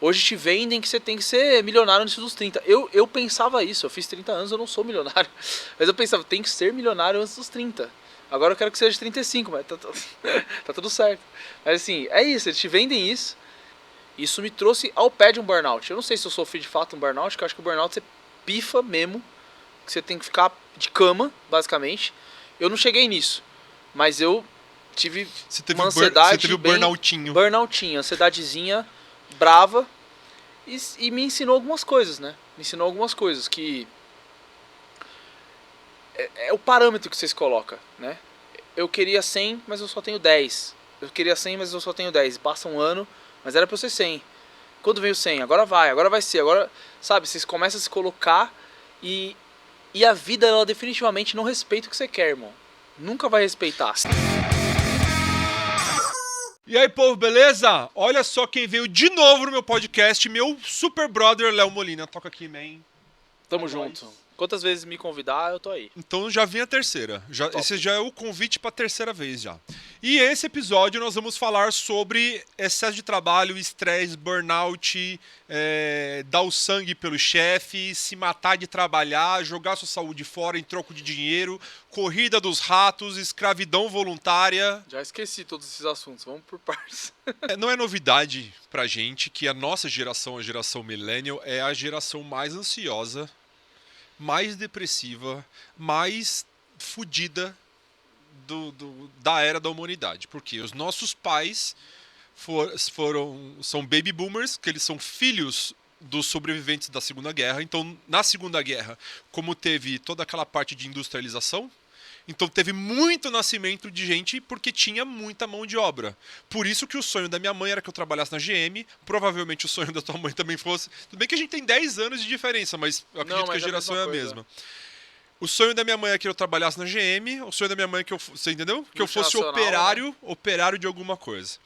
Hoje te vendem que você tem que ser milionário antes dos 30. Eu pensava isso, eu fiz 30 anos, eu não sou milionário. Mas eu pensava, tem que ser milionário antes dos 30. Agora eu quero que seja de 35, mas tá tudo certo. Mas assim, é isso, eles te vendem isso. Isso me trouxe ao pé de um burnout. Eu não sei se eu sofri de fato um burnout, porque eu acho que o burnout você pifa mesmo, que você tem que ficar de cama, basicamente. Eu não cheguei nisso, mas eu tive uma Você ansiedade teve o bem... burnoutinho. Burnoutinho, ansiedadezinha brava. E me ensinou algumas coisas, né? Me ensinou algumas coisas que... É o parâmetro que vocês colocam, né? Eu queria 100, mas eu só tenho 10. Eu queria 100, mas eu só tenho 10. Passa um ano, mas era pra eu ser 100. Quando veio 100? Agora vai ser. Agora, sabe, vocês começam a se colocar e a vida, ela definitivamente não respeita o que você quer, irmão. Nunca vai respeitar. E aí, povo, beleza? Olha só quem veio de novo no meu podcast, meu super brother Léo Molina. Toca aqui, man. Tamo junto. Quantas vezes me convidar, eu tô aí. Então já vem a terceira. Esse já é o convite para a terceira vez já. E esse episódio nós vamos falar sobre excesso de trabalho, estresse, burnout, dar o sangue pelo chefe, se matar de trabalhar, jogar sua saúde fora em troco de dinheiro, corrida dos ratos, escravidão voluntária. Já esqueci todos esses assuntos, vamos por partes. Não é novidade pra gente que a nossa geração, a geração millennial, é a geração mais ansiosa, mais depressiva, mais fodida da era da humanidade. Porque os nossos pais são baby boomers, que eles são filhos dos sobreviventes da Segunda Guerra. Então, na Segunda Guerra, como teve toda aquela parte de industrialização, então teve muito nascimento de gente porque tinha muita mão de obra. Por isso que o sonho da minha mãe era que eu trabalhasse na GM, provavelmente o sonho da tua mãe também fosse. Tudo bem que a gente tem 10 anos de diferença, mas eu acredito que a geração é a mesma. O sonho da minha mãe é que eu trabalhasse na GM, o sonho da minha mãe é que eu, você entendeu? Que eu fosse operário de alguma coisa.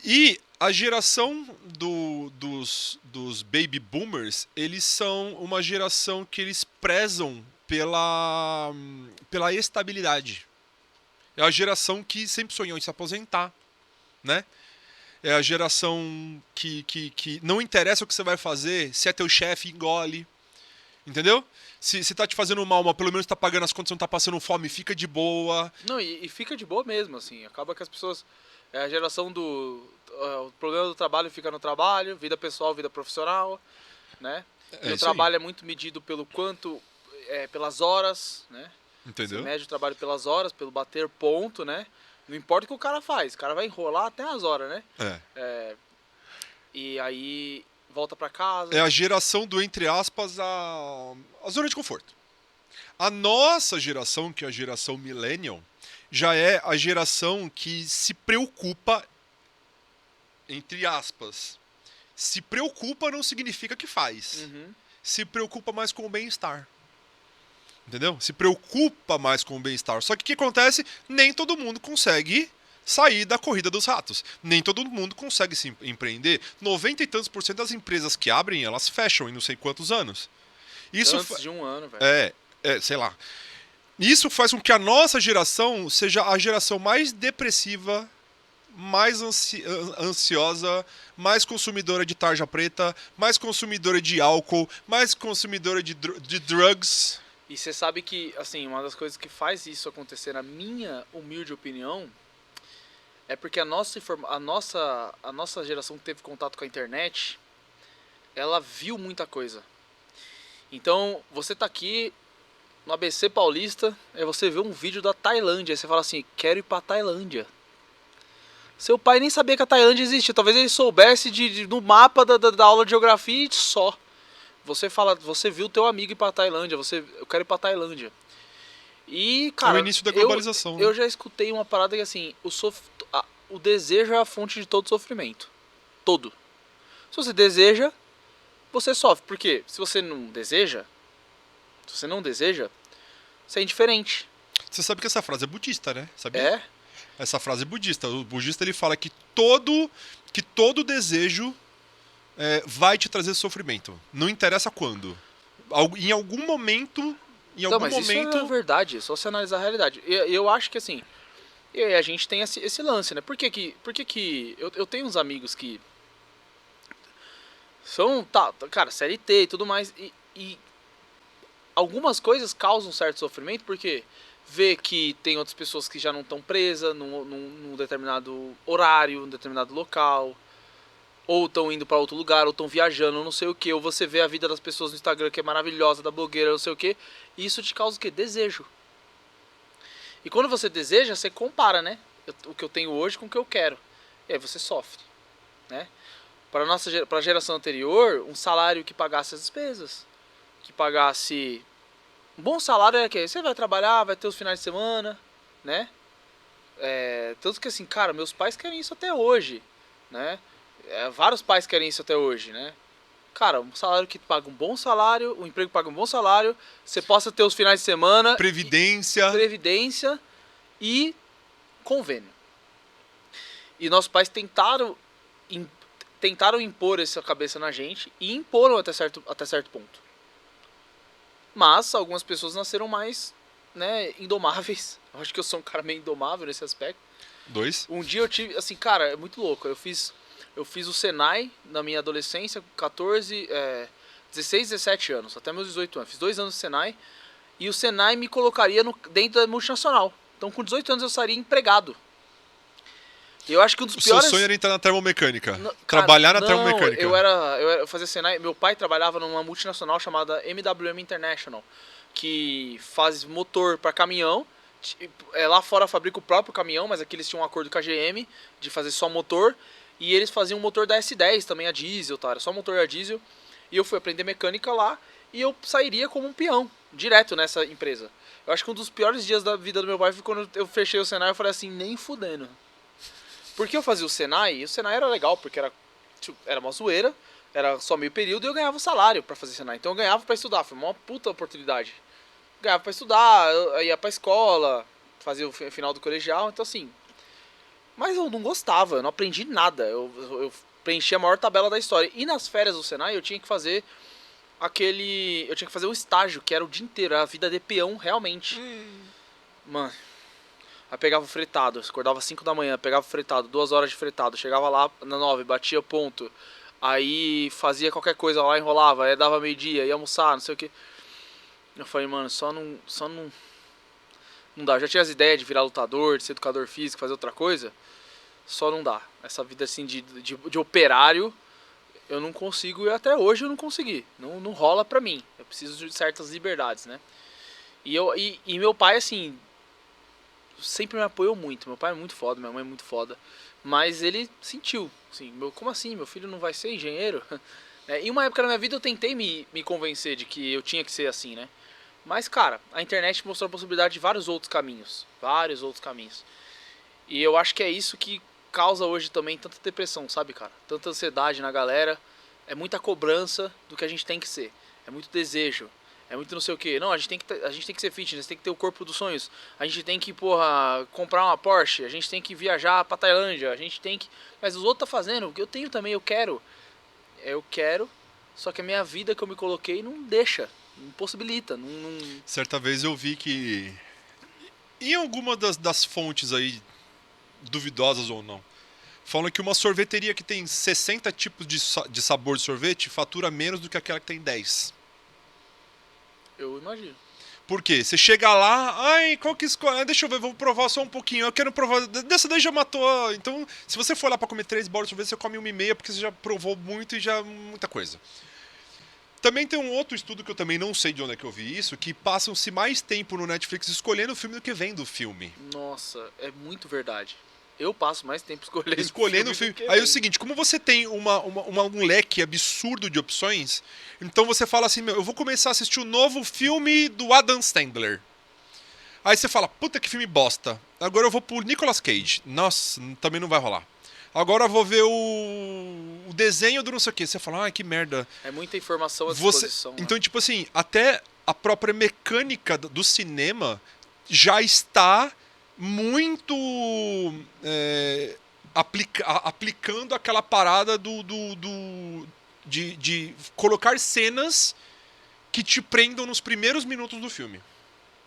E a geração dos baby boomers, eles são uma geração que eles prezam pela estabilidade. É a geração que sempre sonhou em se aposentar, né? É a geração que não interessa o que você vai fazer, se é teu chefe, engole. Entendeu? Se tá te fazendo mal, mas pelo menos tá pagando as contas, não tá passando fome, fica de boa. Não, e fica de boa mesmo, assim. Acaba que as pessoas... É a geração do... o problema do trabalho fica no trabalho, vida pessoal, vida profissional, né? E o trabalho é muito medido pelo quanto... pelas horas, né? Entendeu? Você mede o trabalho pelas horas, pelo bater ponto, né? Não importa o que o cara faz, o cara vai enrolar até as horas, né? E aí volta pra casa. É a geração do, entre aspas, a zona de conforto. A nossa geração, que é a geração millennial, já é a geração que se preocupa, entre aspas. Se preocupa não significa que faz. Se preocupa mais com o bem-estar. Entendeu? Se preocupa mais com o bem-estar. Só que o que acontece? Nem todo mundo consegue sair da corrida dos ratos. Nem todo mundo consegue se empreender. 90 e tantos % das empresas que abrem, elas fecham em não sei quantos anos. Isso Antes de um ano, velho. Sei lá. Isso faz com que a nossa geração seja a geração mais depressiva, mais ansiosa, mais consumidora de tarja preta, mais consumidora de álcool, mais consumidora de drugs. E você sabe que, assim, uma das coisas que faz isso acontecer, na minha humilde opinião, é porque a nossa geração que teve contato com a internet, ela viu muita coisa. Então, você tá aqui no ABC Paulista, aí você vê um vídeo da Tailândia, aí você fala assim, quero ir pra Tailândia. Seu pai nem sabia que a Tailândia existia, talvez ele soubesse do mapa da aula de geografia e só. Você viu o teu amigo ir pra Tailândia, eu quero ir pra Tailândia. E, cara, é o início da globalização. Eu já escutei uma parada que assim, o desejo é a fonte de todo sofrimento. Todo. Se você deseja, você sofre. Por quê? Se você não deseja, você é indiferente. Você sabe que essa frase é budista, né? Sabia? É? Essa frase é budista. O budista ele fala que todo desejo vai te trazer sofrimento. Não interessa quando. Em algum momento... Mas isso é verdade, é só você analisar a realidade. Eu acho que assim, a gente tem esse lance, né? Por que eu tenho uns amigos que São, tá, cara, CLT e tudo mais. E algumas coisas causam certo sofrimento, porque vê que tem outras pessoas que já não estão presas num determinado horário, num determinado local, ou estão indo para outro lugar, ou estão viajando, não sei o que, ou você vê a vida das pessoas no Instagram que é maravilhosa, da blogueira, não sei o que, e isso te causa o quê? Desejo. E quando você deseja, você compara, né? O que eu tenho hoje com o que eu quero. E aí você sofre, né? Para a geração anterior, um salário que pagasse as despesas, que pagasse... Um bom salário é que você vai trabalhar, vai ter os finais de semana, né? Tanto que assim, cara, meus pais querem isso até hoje, né? Vários pais querem isso até hoje, né? Cara, um salário que paga um bom salário, um emprego que paga um bom salário, você possa ter os finais de semana, Previdência. E convênio. E nossos pais tentaram impor essa cabeça na gente e imporam até certo ponto. Mas algumas pessoas nasceram mais, né, indomáveis. Eu acho que eu sou um cara meio indomável nesse aspecto. 2. Um dia eu tive, assim, cara, é muito louco. Eu fiz o Senai na minha adolescência, 16, 17 anos, até meus 18 anos. Fiz 2 anos de Senai e o Senai me colocaria dentro da multinacional. Então com 18 anos eu estaria empregado. E eu acho que um dos piores... O seu sonho era entrar na termomecânica. Cara, trabalhar na termomecânica. Eu fazia Senai. Meu pai trabalhava numa multinacional chamada MWM International, que faz motor para caminhão. Lá fora fabrica o próprio caminhão, mas aqui eles tinham um acordo com a GM de fazer só motor. E eles faziam um motor da S10 também, a diesel, tá? Era só motor a diesel. E eu fui aprender mecânica lá e eu sairia como um peão, direto nessa empresa. Eu acho que um dos piores dias da vida do meu pai foi quando eu fechei o Senai e eu falei assim, nem fudendo. Porque eu fazia o Senai, e o Senai era legal, porque era uma zoeira, era só meio período e eu ganhava salário pra fazer Senai. Então eu ganhava pra estudar, foi uma puta oportunidade. Ganhava pra estudar, eu ia pra escola, fazia o final do colegial, então assim... Mas eu não gostava, eu não aprendi nada, eu preenchi a maior tabela da história. E nas férias do Senai eu tinha que fazer eu tinha que fazer um estágio, que era o dia inteiro, a vida de peão realmente. Mano... Aí pegava o fretado, acordava às 5 da manhã, pegava o fretado, 2 horas de fretado, chegava lá na 9, batia ponto, aí fazia qualquer coisa lá, enrolava, aí dava meio-dia, ia almoçar, não sei o que. Eu falei, mano, não dá. Eu já tinha as ideias de virar lutador, de ser educador físico, fazer outra coisa, só não dá. Essa vida assim de operário, eu não consigo, e até hoje eu não consegui, não rola pra mim. Eu preciso de certas liberdades, né? E meu pai, assim... sempre me apoiou muito. Meu pai é muito foda, minha mãe é muito foda. Mas ele sentiu, assim, como assim? Meu filho não vai ser engenheiro? Em uma época da minha vida eu tentei me convencer de que eu tinha que ser assim, né? Mas, cara, a internet mostrou a possibilidade de vários outros caminhos. Vários outros caminhos. E eu acho que é isso que causa hoje também tanta depressão, sabe, cara? Tanta ansiedade na galera. É muita cobrança do que a gente tem que ser. É muito desejo. É muito não sei o que. Não, a gente tem que ser fitness, tem que ter o corpo dos sonhos. A gente tem que, comprar uma Porsche. A gente tem que viajar pra Tailândia. A gente tem que... Mas os outros tá fazendo. O que eu tenho também, eu quero. Eu quero. Só que a minha vida que eu me coloquei não deixa. Não possibilita. Certa vez eu vi que... em alguma das fontes aí, duvidosas ou não, falam que uma sorveteria que tem 60 tipos de sabor de sorvete fatura menos do que aquela que tem 10. Eu imagino. Por quê? Você chega lá, ai, qual que escolhe? Deixa eu ver, vou provar só um pouquinho. Eu quero provar. Dessa daí já matou. Então, se você for lá pra comer 3 bolas de sorvete, você come 1,5 porque você já provou muito e já muita coisa. Também tem um outro estudo que eu também não sei de onde é que eu vi isso, que passam-se mais tempo no Netflix escolhendo o filme do que vendo o filme. Nossa, é muito verdade. Eu passo mais tempo escolhendo o filme. Aí é o seguinte, como você tem um leque absurdo de opções, então você fala assim, eu vou começar a assistir o novo filme do Adam Sandler. Aí você fala, puta que filme bosta. Agora eu vou pro Nicolas Cage. Nossa, também não vai rolar. Agora eu vou ver o desenho do não sei o que. Você fala, que merda. É muita informação à disposição. Então, tipo assim, até a própria mecânica do cinema já está muito aplicando aquela parada de colocar cenas que te prendam nos primeiros minutos do filme.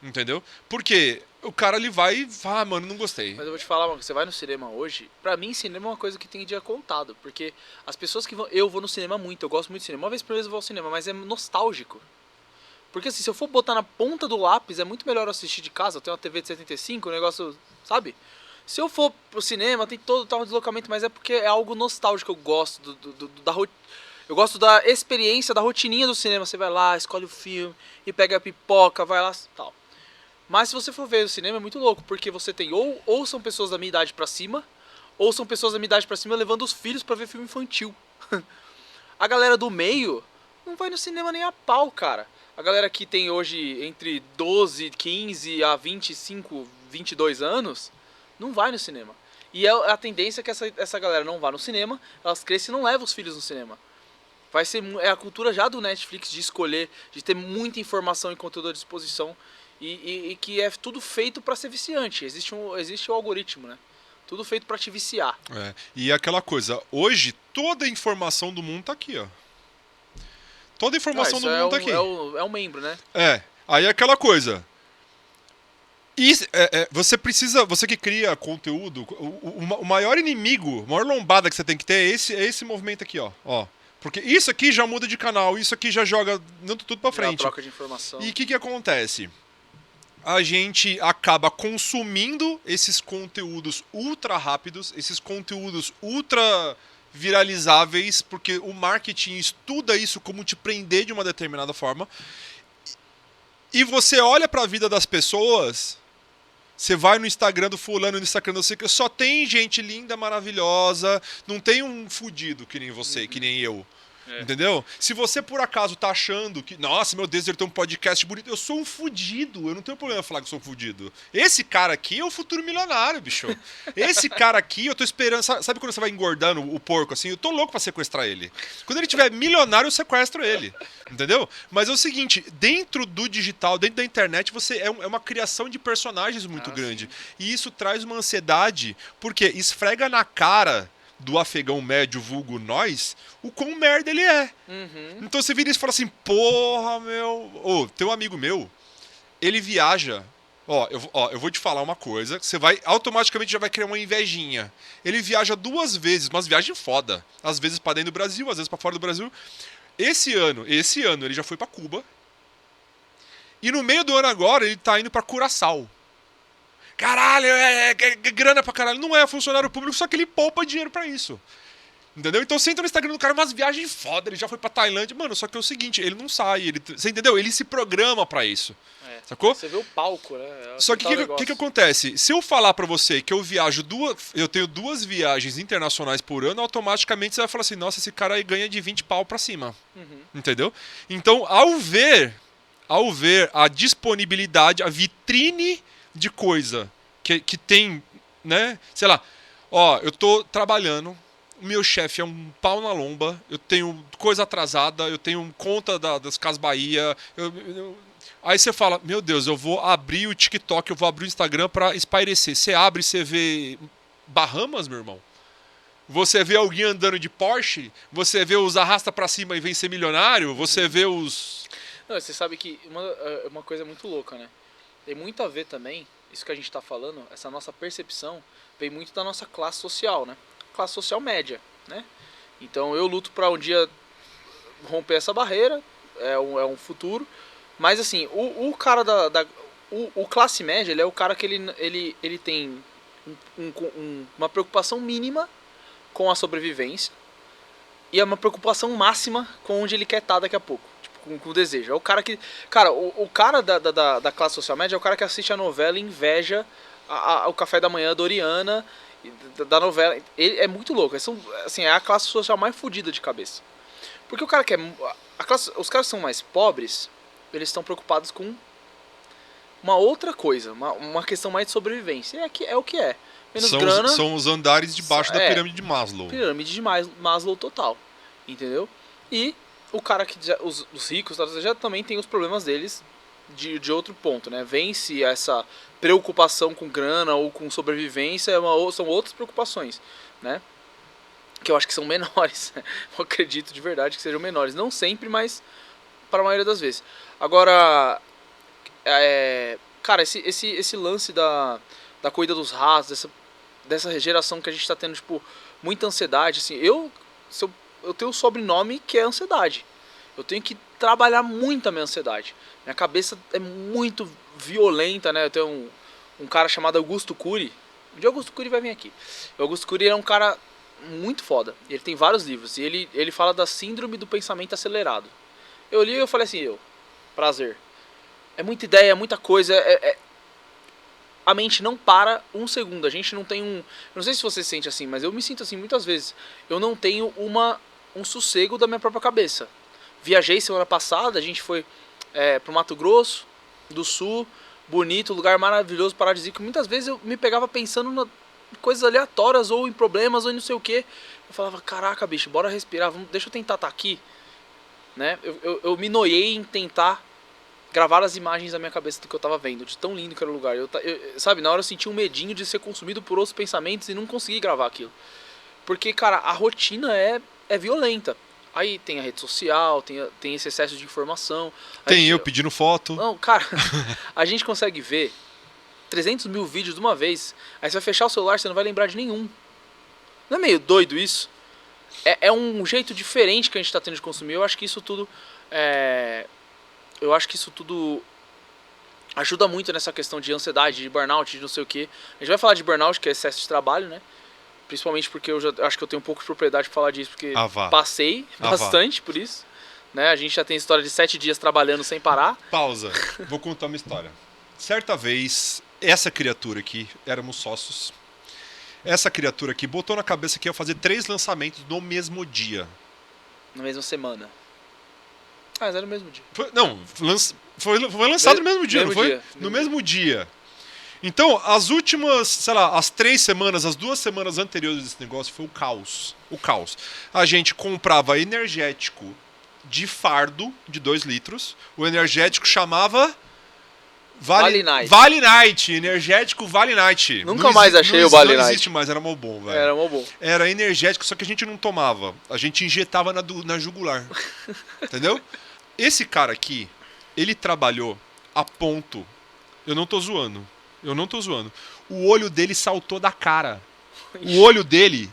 Entendeu? Porque o cara ele vai e fala, ah, mano, não gostei. Mas eu vou te falar, mano, você vai no cinema hoje, pra mim cinema é uma coisa que tem dia contado, porque as pessoas que vão, eu vou no cinema muito, eu gosto muito de cinema, uma vez por mês eu vou ao cinema, mas é nostálgico. Porque assim, se eu for botar na ponta do lápis, é muito melhor eu assistir de casa, eu tenho uma TV de 75, o negócio, sabe? Se eu for pro cinema, tem todo tal deslocamento, mas é porque é algo nostálgico, eu gosto eu gosto da experiência, da rotininha do cinema, você vai lá, escolhe o filme, e pega a pipoca, vai lá, tal. Mas se você for ver o cinema é muito louco, porque você tem ou são pessoas da minha idade pra cima, ou são pessoas da minha idade pra cima levando os filhos pra ver filme infantil. A galera do meio não vai no cinema nem a pau, cara. A galera que tem hoje entre 12, 15 a 25, 22 anos, não vai no cinema. E a tendência é que essa galera não vá no cinema, elas crescem e não levam os filhos no cinema. É a cultura já do Netflix de escolher, de ter muita informação e conteúdo à disposição. E que é tudo feito para ser viciante. Existe o algoritmo, né? Tudo feito para te viciar. É. E aquela coisa, hoje toda a informação do mundo tá aqui, ó. Toda a informação do mundo tá aqui. É um membro, né? É. Aí aquela coisa. Você precisa, você que cria conteúdo, o maior inimigo, a maior lombada que você tem que ter é esse movimento aqui, ó. Porque isso aqui já muda de canal, isso aqui já joga tudo pra frente. Troca de informação. E o que acontece? A gente acaba consumindo esses conteúdos ultra rápidos, esses conteúdos ultra viralizáveis, porque o marketing estuda isso como te prender de uma determinada forma. E você olha para a vida das pessoas, você vai no Instagram do fulano, no Instagram do você, só tem gente linda, maravilhosa, não tem um fudido que nem você, que nem eu. É. Entendeu? Se você por acaso tá achando que, nossa, meu Deus, ele tem um podcast bonito, eu sou um fudido, eu não tenho problema em falar que eu sou um fudido. Esse cara aqui é o futuro milionário, bicho. Esse cara aqui, eu tô esperando, sabe quando você vai engordando o porco assim? Eu tô louco pra sequestrar ele. Quando ele tiver milionário, eu sequestro ele. Entendeu? Mas é o seguinte, dentro do digital, dentro da internet, você é uma criação de personagens muito grande. Sim. E isso traz uma ansiedade, porque esfrega na cara do afegão médio vulgo nós, o quão merda ele é. Uhum. Então você vira isso e fala assim, porra, meu... tem um amigo meu, ele viaja... eu vou te falar uma coisa, você vai automaticamente já vai criar uma invejinha. Ele viaja 2 vezes, mas viagem foda. Às vezes pra dentro do Brasil, às vezes pra fora do Brasil. Esse ano ele já foi pra Cuba. E no meio do ano agora, ele tá indo pra Curaçao. Caralho, é grana pra caralho. Não é funcionário público, só que ele poupa dinheiro pra isso. Entendeu? Então você entra no Instagram do cara, umas viagens foda, ele já foi pra Tailândia. Mano, só que é o seguinte, ele não sai. Você entendeu? Ele se programa pra isso. Sacou? Você vê o palco, né? Só que o que acontece? Se eu falar pra você que eu tenho 2 viagens internacionais por ano, automaticamente você vai falar assim, nossa, esse cara aí ganha de 20 pau pra cima. Uhum. Entendeu? Então, ao ver a disponibilidade, a vitrine de coisa que tem, né? Sei lá, eu tô trabalhando, o meu chefe é um pau na lomba, eu tenho coisa atrasada, eu tenho conta das Casas Bahia, aí você fala, meu Deus, eu vou abrir o TikTok, eu vou abrir o Instagram pra espairecer. Você abre e você vê Bahamas, meu irmão? Você vê alguém andando de Porsche? Você vê os arrasta pra cima e vem ser milionário? Você vê os... Não, você sabe que uma coisa muito louca, né? Tem muito a ver também, isso que a gente tá falando, essa nossa percepção, vem muito da nossa classe social, né? Classe social média, né? Então eu luto pra um dia romper essa barreira, é um futuro, mas assim, o cara o classe média, ele é o cara que ele tem uma preocupação mínima com a sobrevivência e é uma preocupação máxima com onde ele quer estar daqui a pouco. Com o desejo. É o cara que... Cara, o cara da classe social média é o cara que assiste a novela e inveja o café da manhã da Oriana, da novela. Ele é muito louco. É a classe social mais fodida de cabeça. Porque o cara que é... os caras que são mais pobres, eles estão preocupados com uma outra coisa. Uma questão mais de sobrevivência. É o que é. Menos grana... São os andares de baixo da pirâmide de Maslow. Pirâmide de Maslow total. Entendeu? E... o cara que os ricos já também tem os problemas deles de outro ponto, né? Vence essa preocupação com grana ou com sobrevivência, são outras preocupações, né? Que eu acho que são menores. Eu acredito de verdade que sejam menores. Não sempre, mas para a maioria das vezes. Agora, Cara, esse lance da corrida dos ratos, dessa geração que a gente tá tendo, tipo, muita ansiedade, assim, eu tenho um sobrenome que é ansiedade. Eu tenho que trabalhar muito a minha ansiedade. Minha cabeça é muito violenta, né? Eu tenho um cara chamado Augusto Cury. Um dia o Augusto Cury vai vir aqui. O Augusto Cury é um cara muito foda. Ele tem vários livros. E ele fala da síndrome do pensamento acelerado. Eu li e eu falei assim, prazer. É muita ideia, é muita coisa. A mente não para um segundo. A gente não tem um... Eu não sei se você se sente assim, mas eu me sinto assim muitas vezes. Eu não tenho um sossego da minha própria cabeça. Viajei semana passada, a gente foi pro Mato Grosso do Sul, bonito, lugar maravilhoso, paradisíaco. Muitas vezes eu me pegava pensando em coisas aleatórias, ou em problemas, ou em não sei o que. Eu falava, caraca, bicho, bora respirar, deixa eu tentar estar aqui. Né? Eu me noiei em tentar gravar as imagens da minha cabeça do que eu tava vendo, de tão lindo que era o lugar. Sabe, na hora eu senti um medinho de ser consumido por outros pensamentos e não consegui gravar aquilo. Porque, cara, a rotina é violenta. Aí tem a rede social, tem esse excesso de informação. Tem eu pedindo foto. Não, cara, a gente consegue ver 300 mil vídeos de uma vez. Aí você vai fechar o celular, você não vai lembrar de nenhum. Não é meio doido isso? É um jeito diferente que a gente está tendo de consumir. Eu acho que isso tudo ajuda muito nessa questão de ansiedade, de burnout, de não sei o que. A gente vai falar de burnout, que é excesso de trabalho, né? Principalmente porque eu acho que eu tenho um pouco de propriedade para falar disso, porque passei bastante por isso. Né? A gente já tem história de 7 dias trabalhando sem parar. Pausa. Vou contar uma história. Certa vez, essa criatura aqui, éramos sócios. Essa criatura aqui botou na cabeça que ia fazer 3 lançamentos no mesmo dia. Na mesma semana. Ah, mas era no mesmo dia. Foi lançado no mesmo dia, não foi? No mesmo dia. Então, as últimas, sei lá, as 3 semanas, as 2 semanas anteriores desse negócio foi o caos. O caos. A gente comprava energético de fardo de 2 litros. O energético chamava... Vale Night. Vale Night, energético Vale Night. Nunca mais achei o Vale Night. Não existe mais, era mó bom, velho. Era mó bom. Era energético, só que a gente não tomava. A gente injetava na jugular. Entendeu? Esse cara aqui, ele trabalhou a ponto... Eu não tô zoando. O olho dele saltou da cara. O olho dele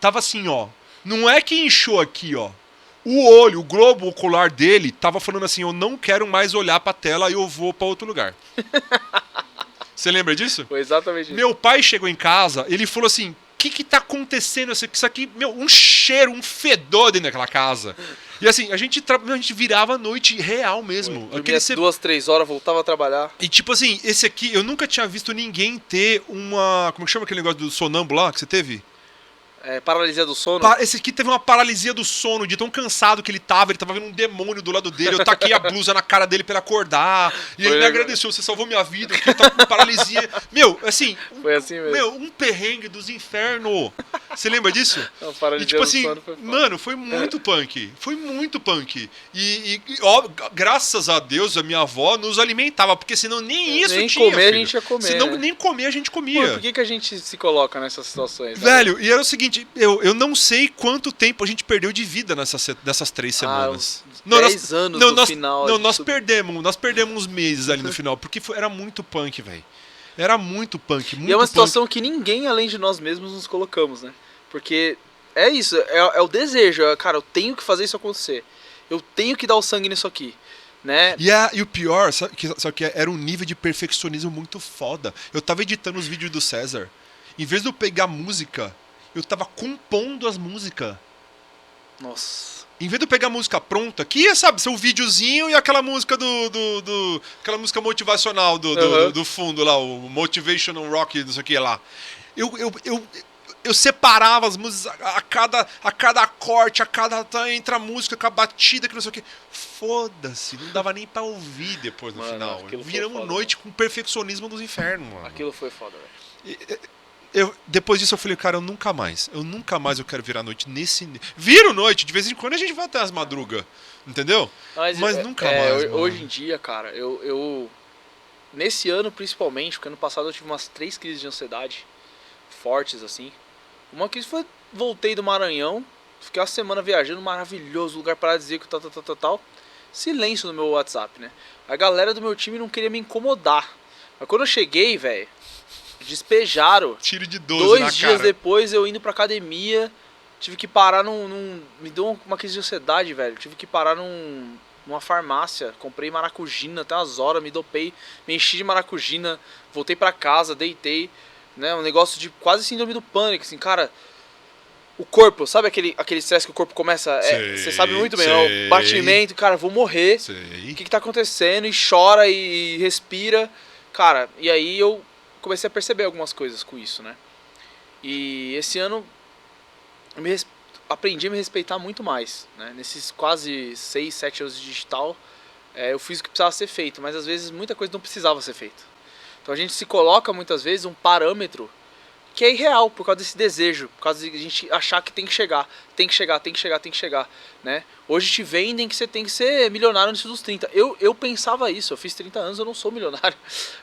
tava assim, ó. Não é que inchou aqui, ó. O globo ocular dele tava falando assim, eu não quero mais olhar pra tela e eu vou pra outro lugar. Você lembra disso? Foi exatamente isso. Meu pai chegou em casa, ele falou assim, o que tá acontecendo? Isso aqui, um cheiro, um fedor dentro daquela casa. E assim, a gente virava a noite real mesmo. Dormia 2, 3 horas, voltava a trabalhar. E tipo assim, esse aqui, eu nunca tinha visto ninguém ter uma... Como que chama aquele negócio do sonâmbulo lá que você teve? Paralisia do sono? Esse aqui teve uma paralisia do sono, de tão cansado que ele tava vendo um demônio do lado dele, eu taquei a blusa na cara dele pra ele acordar, e ele me agradeceu, você salvou minha vida, porque eu tava com paralisia. Meu, assim... Foi assim mesmo. Meu, um perrengue dos infernos. Você lembra disso? Não, paralisia e tipo do assim, sono foi foda. mano, foi muito punk. Foi muito punk. E ó, graças a Deus, a minha avó nos alimentava, porque senão nem isso nem tinha, comer filho. a gente ia comer, Senão né? nem comer a gente comia. Pô, por que a gente se coloca nessas situações? Velho, e era o seguinte, eu não sei quanto tempo a gente perdeu de vida nessas 3 semanas. Uns 10 anos no final. Não, nós perdemos uns meses ali no final, porque era muito punk, velho. Era muito punk, muito E é uma punk. situação que ninguém além de nós mesmos nos colocamos, né? Porque é isso, é o desejo, cara, eu tenho que fazer isso acontecer. Eu tenho que dar o sangue nisso aqui, né? E o pior, só que era um nível de perfeccionismo muito foda. Eu tava editando os vídeos do César, em vez de eu pegar música, eu tava compondo as músicas. Nossa. Em vez de eu pegar a música pronta, que ia, sabe, ser um videozinho e aquela música aquela música motivacional do fundo lá, o Motivational Rock, não sei o que lá. Eu separava as músicas a cada corte, entra a música com a batida, que não sei o que. Foda-se, não dava nem pra ouvir depois no final. Viramos noite com perfeccionismo dos infernos, mano. Aquilo foi foda, velho. Depois disso eu falei, cara, eu nunca mais eu quero virar noite nesse... Viro noite, de vez em quando a gente vai até as madrugas, entendeu? Mas nunca mais, mano. Hoje em dia, cara, eu... Nesse ano, principalmente, porque ano passado eu tive umas 3 crises de ansiedade fortes, assim. Uma crise foi, voltei do Maranhão, fiquei uma semana viajando, maravilhoso, lugar paradisíaco, tal. silêncio no meu WhatsApp, né? A galera do meu time não queria me incomodar. Mas quando eu cheguei, velho, despejaram. Tiro de 12 na cara. 2 dias depois eu indo pra academia, tive que parar me deu uma crise de ansiedade, velho. Tive que parar numa farmácia, comprei maracujina até umas horas, me dopei, me enchi de maracujina, voltei pra casa, deitei, né? Um negócio de quase síndrome do pânico, assim, cara. O corpo, sabe aquele estresse que o corpo começa... Você sabe muito bem, o batimento, cara, vou morrer. O que tá acontecendo? E chora e respira. Cara, e aí eu comecei a perceber algumas coisas com isso, né? E esse ano eu aprendi a me respeitar muito mais, né? Nesses quase 6, 7 anos de digital, eu fiz o que precisava ser feito, mas às vezes muita coisa não precisava ser feita. Então a gente se coloca muitas vezes um parâmetro que é irreal, por causa desse desejo, por causa de a gente achar que tem que chegar, né? Hoje te vendem que você tem que ser milionário antes dos 30. Eu pensava isso, eu fiz 30 anos, eu não sou milionário.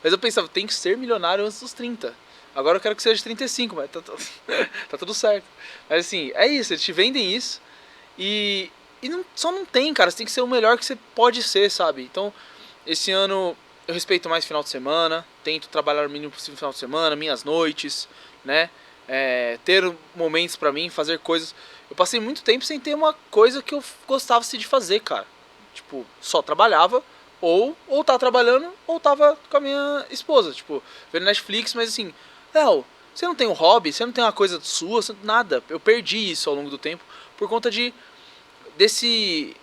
Mas eu pensava, tem que ser milionário antes dos 30. Agora eu quero que seja 35, mas tá tudo certo. Mas assim, é isso, eles te vendem isso e só não tem, cara, você tem que ser o melhor que você pode ser, sabe? Então, esse ano eu respeito mais final de semana, tento trabalhar o mínimo possível no final de semana, minhas noites, né? Ter momentos pra mim, fazer coisas. Eu passei muito tempo sem ter uma coisa que eu gostava de fazer, cara. Tipo, só trabalhava, ou tava trabalhando, ou tava com a minha esposa, tipo, vendo Netflix, mas assim, Léo, você não tem um hobby, você não tem uma coisa sua, nada. Eu perdi isso ao longo do tempo por conta desse...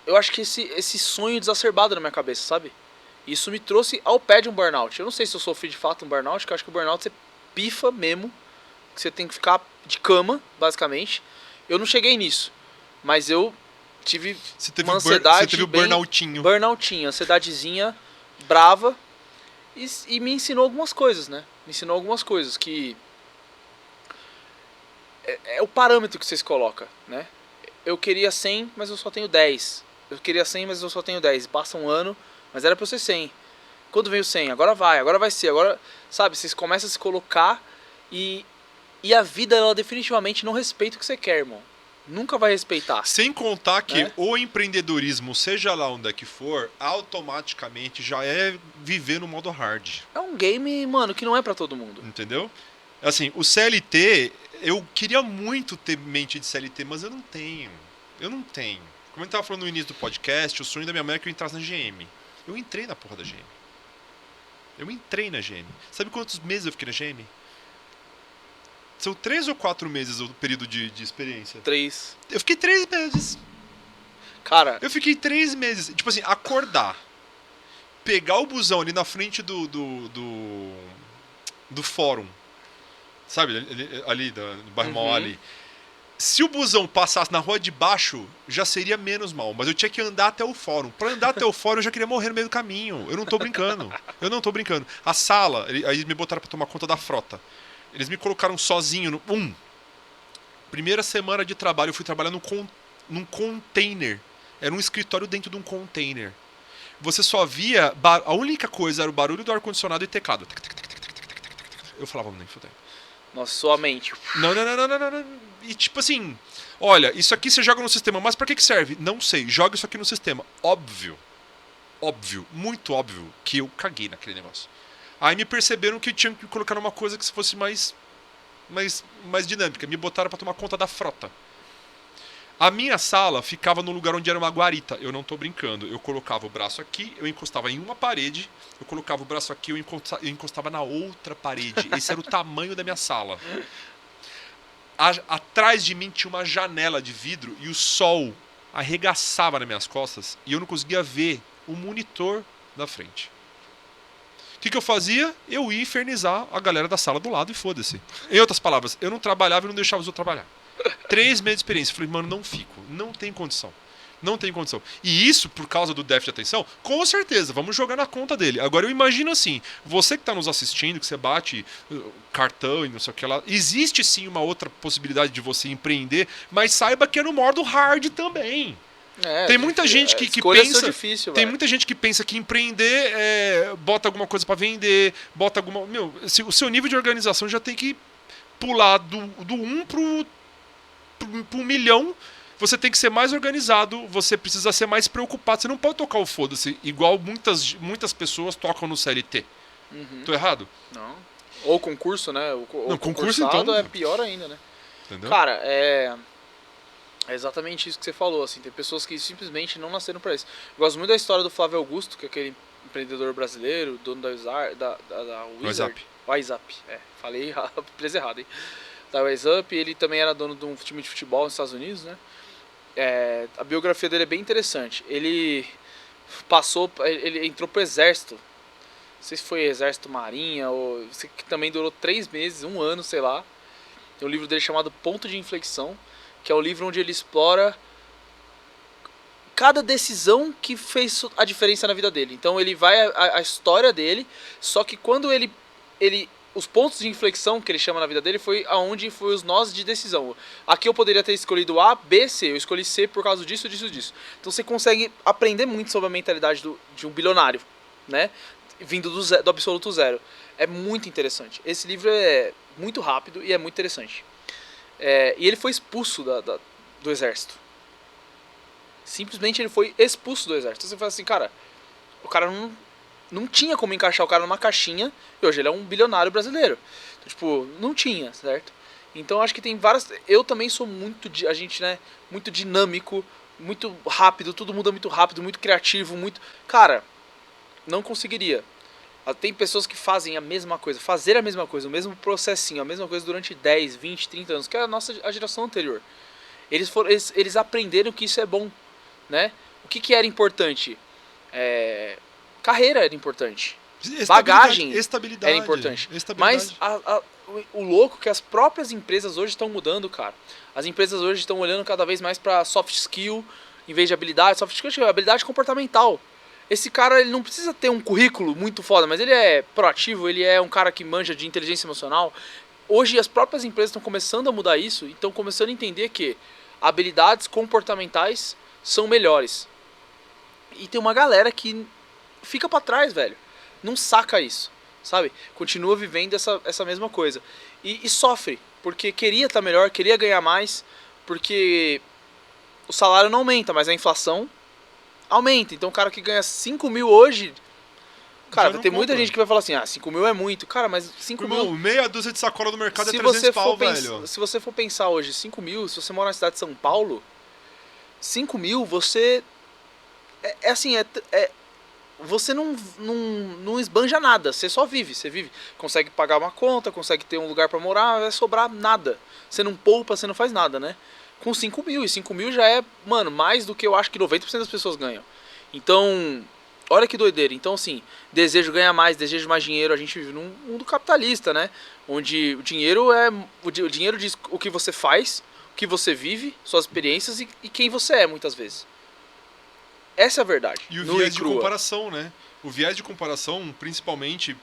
Eu acho que esse sonho exacerbado na minha cabeça, sabe? Isso me trouxe ao pé de um burnout. Eu não sei se eu sofri de fato um burnout, porque eu acho que o burnout você pifa mesmo, que você tem que ficar de cama, basicamente. Eu não cheguei nisso, mas eu tive uma ansiedade você teve o burnoutinho. Burnoutinho, ansiedadezinha brava, e me ensinou algumas coisas, né? Me ensinou algumas coisas que... É o parâmetro que você se coloca, né? Eu queria 100, mas eu só tenho 10. Eu queria 100, mas eu só tenho 10. Passa um ano, mas era pra eu ser 100. Quando veio 100? Agora vai ser. Agora, sabe, vocês começam a se colocar e a vida, ela definitivamente não respeita o que você quer, irmão. Nunca vai respeitar. Sem contar que o empreendedorismo, seja lá onde é que for, automaticamente já é viver no modo hard. É um game, mano, que não é pra todo mundo. Entendeu? Assim, o CLT, eu queria muito ter mente de CLT, mas eu não tenho. Como a gente tava falando no início do podcast, o sonho da minha mãe é que eu entrasse na GM. Eu entrei na porra da GM. Sabe quantos meses eu fiquei na GM? São 3 ou 4 meses o período de experiência? 3. Eu fiquei 3 meses. Cara... Eu fiquei 3 meses. Tipo assim, acordar. Pegar o busão ali na frente do fórum. Sabe? Ali do bairro Mauá ali. Se o busão passasse na rua de baixo, já seria menos mal. Mas eu tinha que andar até o fórum. Pra andar até o fórum, eu já queria morrer no meio do caminho. Eu não tô brincando. A sala, aí me botaram pra tomar conta da frota. Eles me colocaram sozinho no... Primeira semana de trabalho, eu fui trabalhar num container. Era um escritório dentro de um container. Você só via... A única coisa era o barulho do ar-condicionado e teclado. Eu falava, nem fudeu. Nossa, sua mente. Não. E tipo assim, olha, isso aqui você joga no sistema, mas pra que serve? Não sei, joga isso aqui no sistema. Óbvio, muito óbvio que eu caguei naquele negócio. Aí me perceberam que tinha que colocar numa coisa que fosse mais dinâmica. Me botaram pra tomar conta da frota. A minha sala ficava no lugar onde era uma guarita. Eu não tô brincando. Eu colocava o braço aqui, eu encostava em uma parede. Eu colocava o braço aqui, eu encostava na outra parede. Esse era o tamanho da minha sala. Atrás de mim tinha uma janela de vidro e o sol arregaçava nas minhas costas e eu não conseguia ver o monitor da frente. O que eu fazia? Eu ia infernizar a galera da sala do lado e foda-se. Em outras palavras, eu não trabalhava e não deixava os outros trabalhar. 3 meses de experiência. Falei, mano, não fico. Não tem condição. E isso, por causa do déficit de atenção, com certeza, vamos jogar na conta dele. Agora eu imagino assim, você que está nos assistindo, que você bate cartão e não sei o que lá, existe sim uma outra possibilidade de você empreender, mas saiba que é no modo hard também. Tem muita gente que pensa. Tem muita gente que pensa que empreender bota alguma coisa para vender, bota alguma. O seu nível de organização já tem que pular do 1 pro 1 milhão você tem que ser mais organizado, você precisa ser mais preocupado. Você não pode tocar o foda-se igual muitas pessoas tocam no CLT. Tô errado? Não. Ou concurso, né? Não, concurso então é pior ainda, né? Entendeu? Cara, é exatamente isso que você falou, assim, tem pessoas que simplesmente não nasceram pra isso. Eu gosto muito da história do Flávio Augusto, que é aquele empreendedor brasileiro, dono da Wizard. WhatsApp, falei a empresa errada, hein? Da WhatsApp, ele também era dono de um time de futebol nos Estados Unidos, né? A biografia dele é bem interessante. Ele entrou pro exército. Não sei se foi exército marinha ou que também durou 3 meses, 1 ano, sei lá. Tem um livro dele chamado Ponto de Inflexão, que é o livro onde ele explora cada decisão que fez a diferença na vida dele. Então ele vai a história dele, só que quando ele os pontos de inflexão que ele chama na vida dele foi aonde foi os nós de decisão. Aqui eu poderia ter escolhido A, B, C. Eu escolhi C por causa disso, disso, disso. Então você consegue aprender muito sobre a mentalidade de um bilionário, né? Vindo do absoluto zero. É muito interessante. Esse livro é muito rápido e é muito interessante. E ele foi expulso do exército. Simplesmente ele foi expulso do exército. Você fala assim, cara, o cara não tinha como encaixar o cara numa caixinha, e hoje ele é um bilionário brasileiro. Então, tipo, não tinha, certo? Então acho que tem várias. Eu também sou muito. A gente, né? Muito dinâmico, muito rápido, tudo muda muito rápido, muito criativo, muito. Cara, não conseguiria. Tem pessoas que fazem a mesma coisa, fazer a mesma coisa, o mesmo processinho, a mesma coisa durante 10, 20, 30 anos, que é a geração anterior. Eles aprenderam que isso é bom, né? O que era importante? Carreira era importante. Bagagem era importante. Mas o louco é que as próprias empresas hoje estão mudando, cara. As empresas hoje estão olhando cada vez mais para soft skill em vez de habilidade. Soft skill é habilidade comportamental. Esse cara, ele não precisa ter um currículo muito foda, mas ele é proativo, ele é um cara que manja de inteligência emocional. Hoje as próprias empresas estão começando a mudar isso e estão começando a entender que habilidades comportamentais são melhores. E tem uma galera que fica pra trás, velho. Não saca isso, sabe? Continua vivendo essa mesma coisa. E sofre, porque queria estar melhor, queria ganhar mais, porque o salário não aumenta, mas a inflação aumenta. Então o cara que ganha 5 mil hoje... Cara, vai ter muita gente que vai falar assim, 5 mil é muito. Cara, mas 5 mil... meia dúzia de sacola no mercado é 300 pau, velho. Se você for pensar hoje, 5 mil, se você mora na cidade de São Paulo, 5 mil, você... você não esbanja nada, você só vive, consegue pagar uma conta, consegue ter um lugar pra morar, vai sobrar nada. Você não poupa, você não faz nada, né? Com 5 mil, e 5 mil já é, mano, mais do que eu acho que 90% das pessoas ganham. Então, olha que doideira. Então, assim, desejo ganhar mais, desejo mais dinheiro, a gente vive num mundo capitalista, né? Onde o dinheiro diz o que você faz, o que você vive, suas experiências e quem você é, muitas vezes. Essa é a verdade. E o viés de comparação, né? O viés de comparação, principalmente,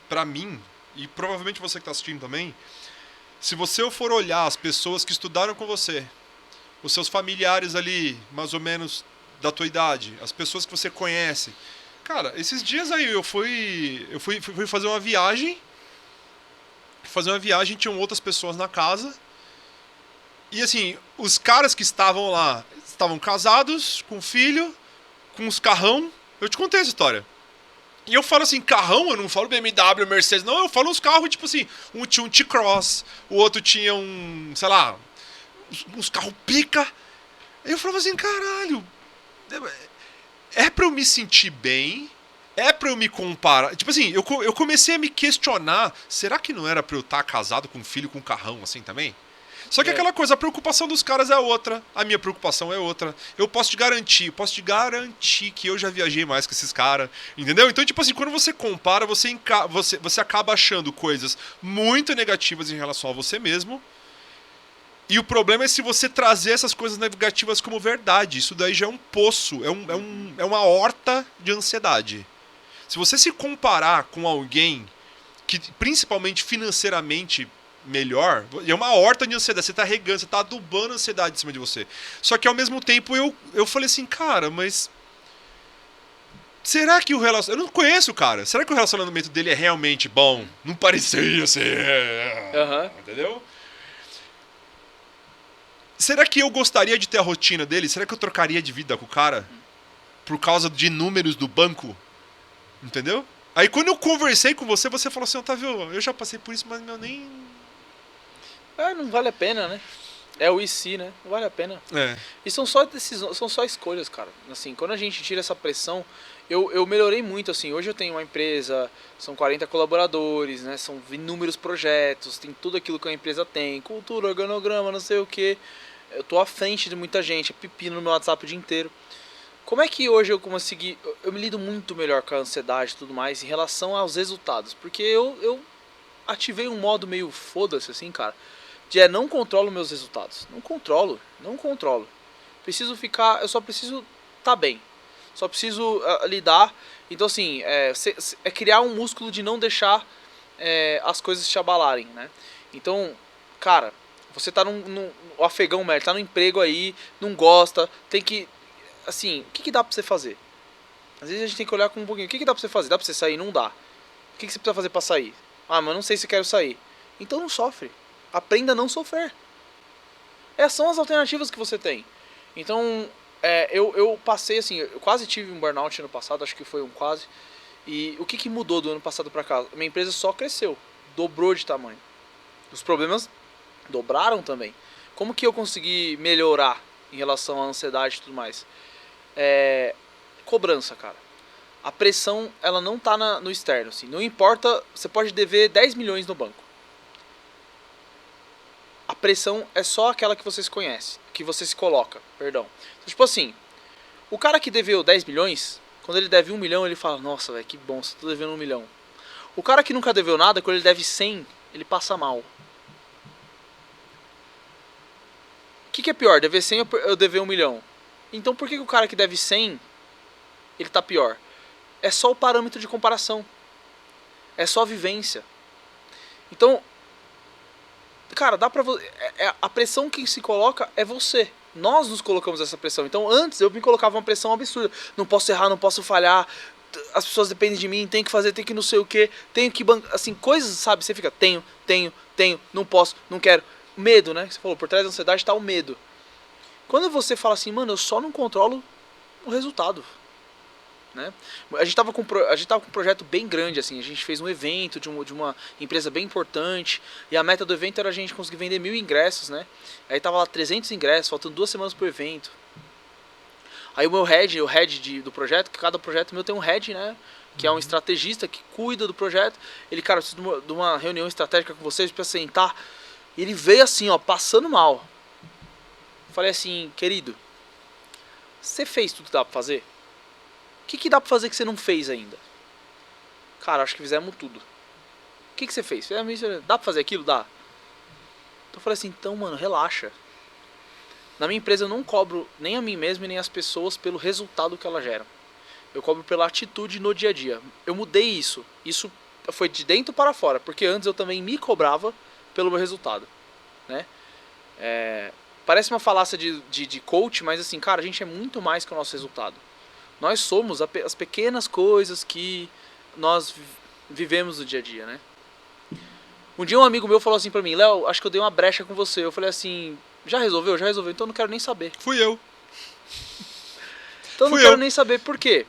pra mim, e provavelmente você que tá assistindo também, se você for olhar as pessoas que estudaram com você, os seus familiares ali, mais ou menos da tua idade, as pessoas que você conhece. Cara, esses dias aí eu fui fazer uma viagem. Tinham outras pessoas na casa. E assim, os caras que estavam lá estavam casados, com filho, com uns carrão. Eu te contei essa história. E eu falo assim, carrão, eu não falo BMW, Mercedes, não, eu falo uns carros, tipo assim, um tinha um T-Cross, o outro tinha um, sei lá, uns carros pica. Aí eu falava assim, caralho, é pra eu me sentir bem, é pra eu me comparar. Tipo assim, eu comecei a me questionar, será que não era pra eu estar casado com um filho com um carrão assim também? Só que aquela coisa, a preocupação dos caras é outra, a minha preocupação é outra. Eu posso te garantir que eu já viajei mais que esses caras, entendeu? Então, tipo assim, quando você compara, você acaba achando coisas muito negativas em relação a você mesmo. E o problema é se você trazer essas coisas negativas como verdade. Isso daí já é um poço, é uma horta de ansiedade. Se você se comparar com alguém que, principalmente financeiramente, melhor, é uma horta de ansiedade, você tá regando, você tá adubando a ansiedade em cima de você. Só que ao mesmo tempo eu falei assim, cara, mas será que o relacionamento... Eu não conheço o cara. Será que o relacionamento dele é realmente bom? Não parecia ser. Entendeu? Será que eu gostaria de ter a rotina dele? Será que eu trocaria de vida com o cara? Por causa de números do banco? Entendeu? Aí quando eu conversei com você, você falou assim, Otávio, eu já passei por isso, mas eu nem... Não vale a pena, né? É o IC, né? Não vale a pena. E são só decisões, são só escolhas, cara. Assim, quando a gente tira essa pressão, eu melhorei muito, assim. Hoje eu tenho uma empresa, são 40 colaboradores, né? São inúmeros projetos, tem tudo aquilo que a empresa tem, cultura, organograma, não sei o que. Eu tô à frente de muita gente, é pepino no meu WhatsApp o dia inteiro. Como é que hoje eu consegui... Eu me lido muito melhor com a ansiedade e tudo mais em relação aos resultados. Porque eu ativei um modo meio foda-se, assim, cara. Não controlo meus resultados. Não controlo. Preciso ficar... Eu só preciso tá bem. Só preciso lidar. Então, assim, é criar um músculo de não deixar as coisas te abalarem, né? Então, cara, você tá o afegão, merda, tá no emprego aí, não gosta, tem que... Assim, o que dá pra você fazer? Às vezes a gente tem que olhar com um pouquinho. O que dá pra você fazer? Dá pra você sair? Não dá. O que você precisa fazer pra sair? Ah, mas eu não sei se quero sair. Então não sofre. Aprenda a não sofrer. Essas são as alternativas que você tem. Então, eu passei assim, eu quase tive um burnout ano passado, acho que foi um quase. E o que mudou do ano passado pra cá? Minha empresa só cresceu. Dobrou de tamanho. Os problemas dobraram também. Como que eu consegui melhorar em relação à ansiedade e tudo mais? Cobrança, cara. A pressão, ela não tá no externo, assim. Não importa, você pode dever 10 milhões no banco. A pressão é só aquela que você se conhece, que você se coloca, perdão. Então, tipo assim, o cara que deveu 10 milhões, quando ele deve 1 milhão, ele fala, nossa, velho, que bom, você tá devendo 1 milhão. O cara que nunca deveu nada, quando ele deve 100, ele passa mal. O que é pior, dever 100 ou eu dever 1 milhão? Então por que o cara que deve 100, ele tá pior? É só o parâmetro de comparação. É só a vivência. Então, cara, dá pra você... A pressão que se coloca é você. Nós nos colocamos essa pressão. Então antes eu me colocava uma pressão absurda. Não posso errar, não posso falhar. As pessoas dependem de mim, tem que fazer, tem que não sei o que. Tenho que... Assim, coisas, sabe? Você fica, tenho, não posso, não quero. Medo, né? Você falou, por trás da ansiedade tá o medo. Quando você fala assim, mano, eu só não controlo o resultado, né? A gente tava com um projeto bem grande, assim. A gente fez um evento de uma empresa bem importante. E a meta do evento era a gente conseguir vender 1000 ingressos, né? Aí tava lá 300 ingressos, faltando 2 semanas pro evento. Aí o head do projeto, que cada projeto meu tem um head, né? Que é um estrategista que cuida do projeto. Ele, cara, eu preciso de uma reunião estratégica com vocês pra sentar. E ele veio assim, ó, passando mal. Falei assim, querido, você fez tudo que dá pra fazer? O que dá pra fazer que você não fez ainda? Cara, acho que fizemos tudo. O que você fez? Dá pra fazer aquilo? Dá. Então eu falei assim, então, mano, relaxa. Na minha empresa eu não cobro nem a mim mesmo e nem as pessoas pelo resultado que elas geram. Eu cobro pela atitude no dia a dia. Eu mudei isso. Isso foi de dentro para fora, porque antes eu também me cobrava pelo meu resultado, né? Parece uma falácia de coach, mas assim, cara, a gente é muito mais que o nosso resultado. Nós somos as pequenas coisas que nós vivemos no dia a dia, né? Um dia um amigo meu falou assim pra mim, Léo, acho que eu dei uma brecha com você. Eu falei assim, já resolveu? Já resolveu, então eu não quero nem saber. Fui eu. Então eu não quero nem saber por quê.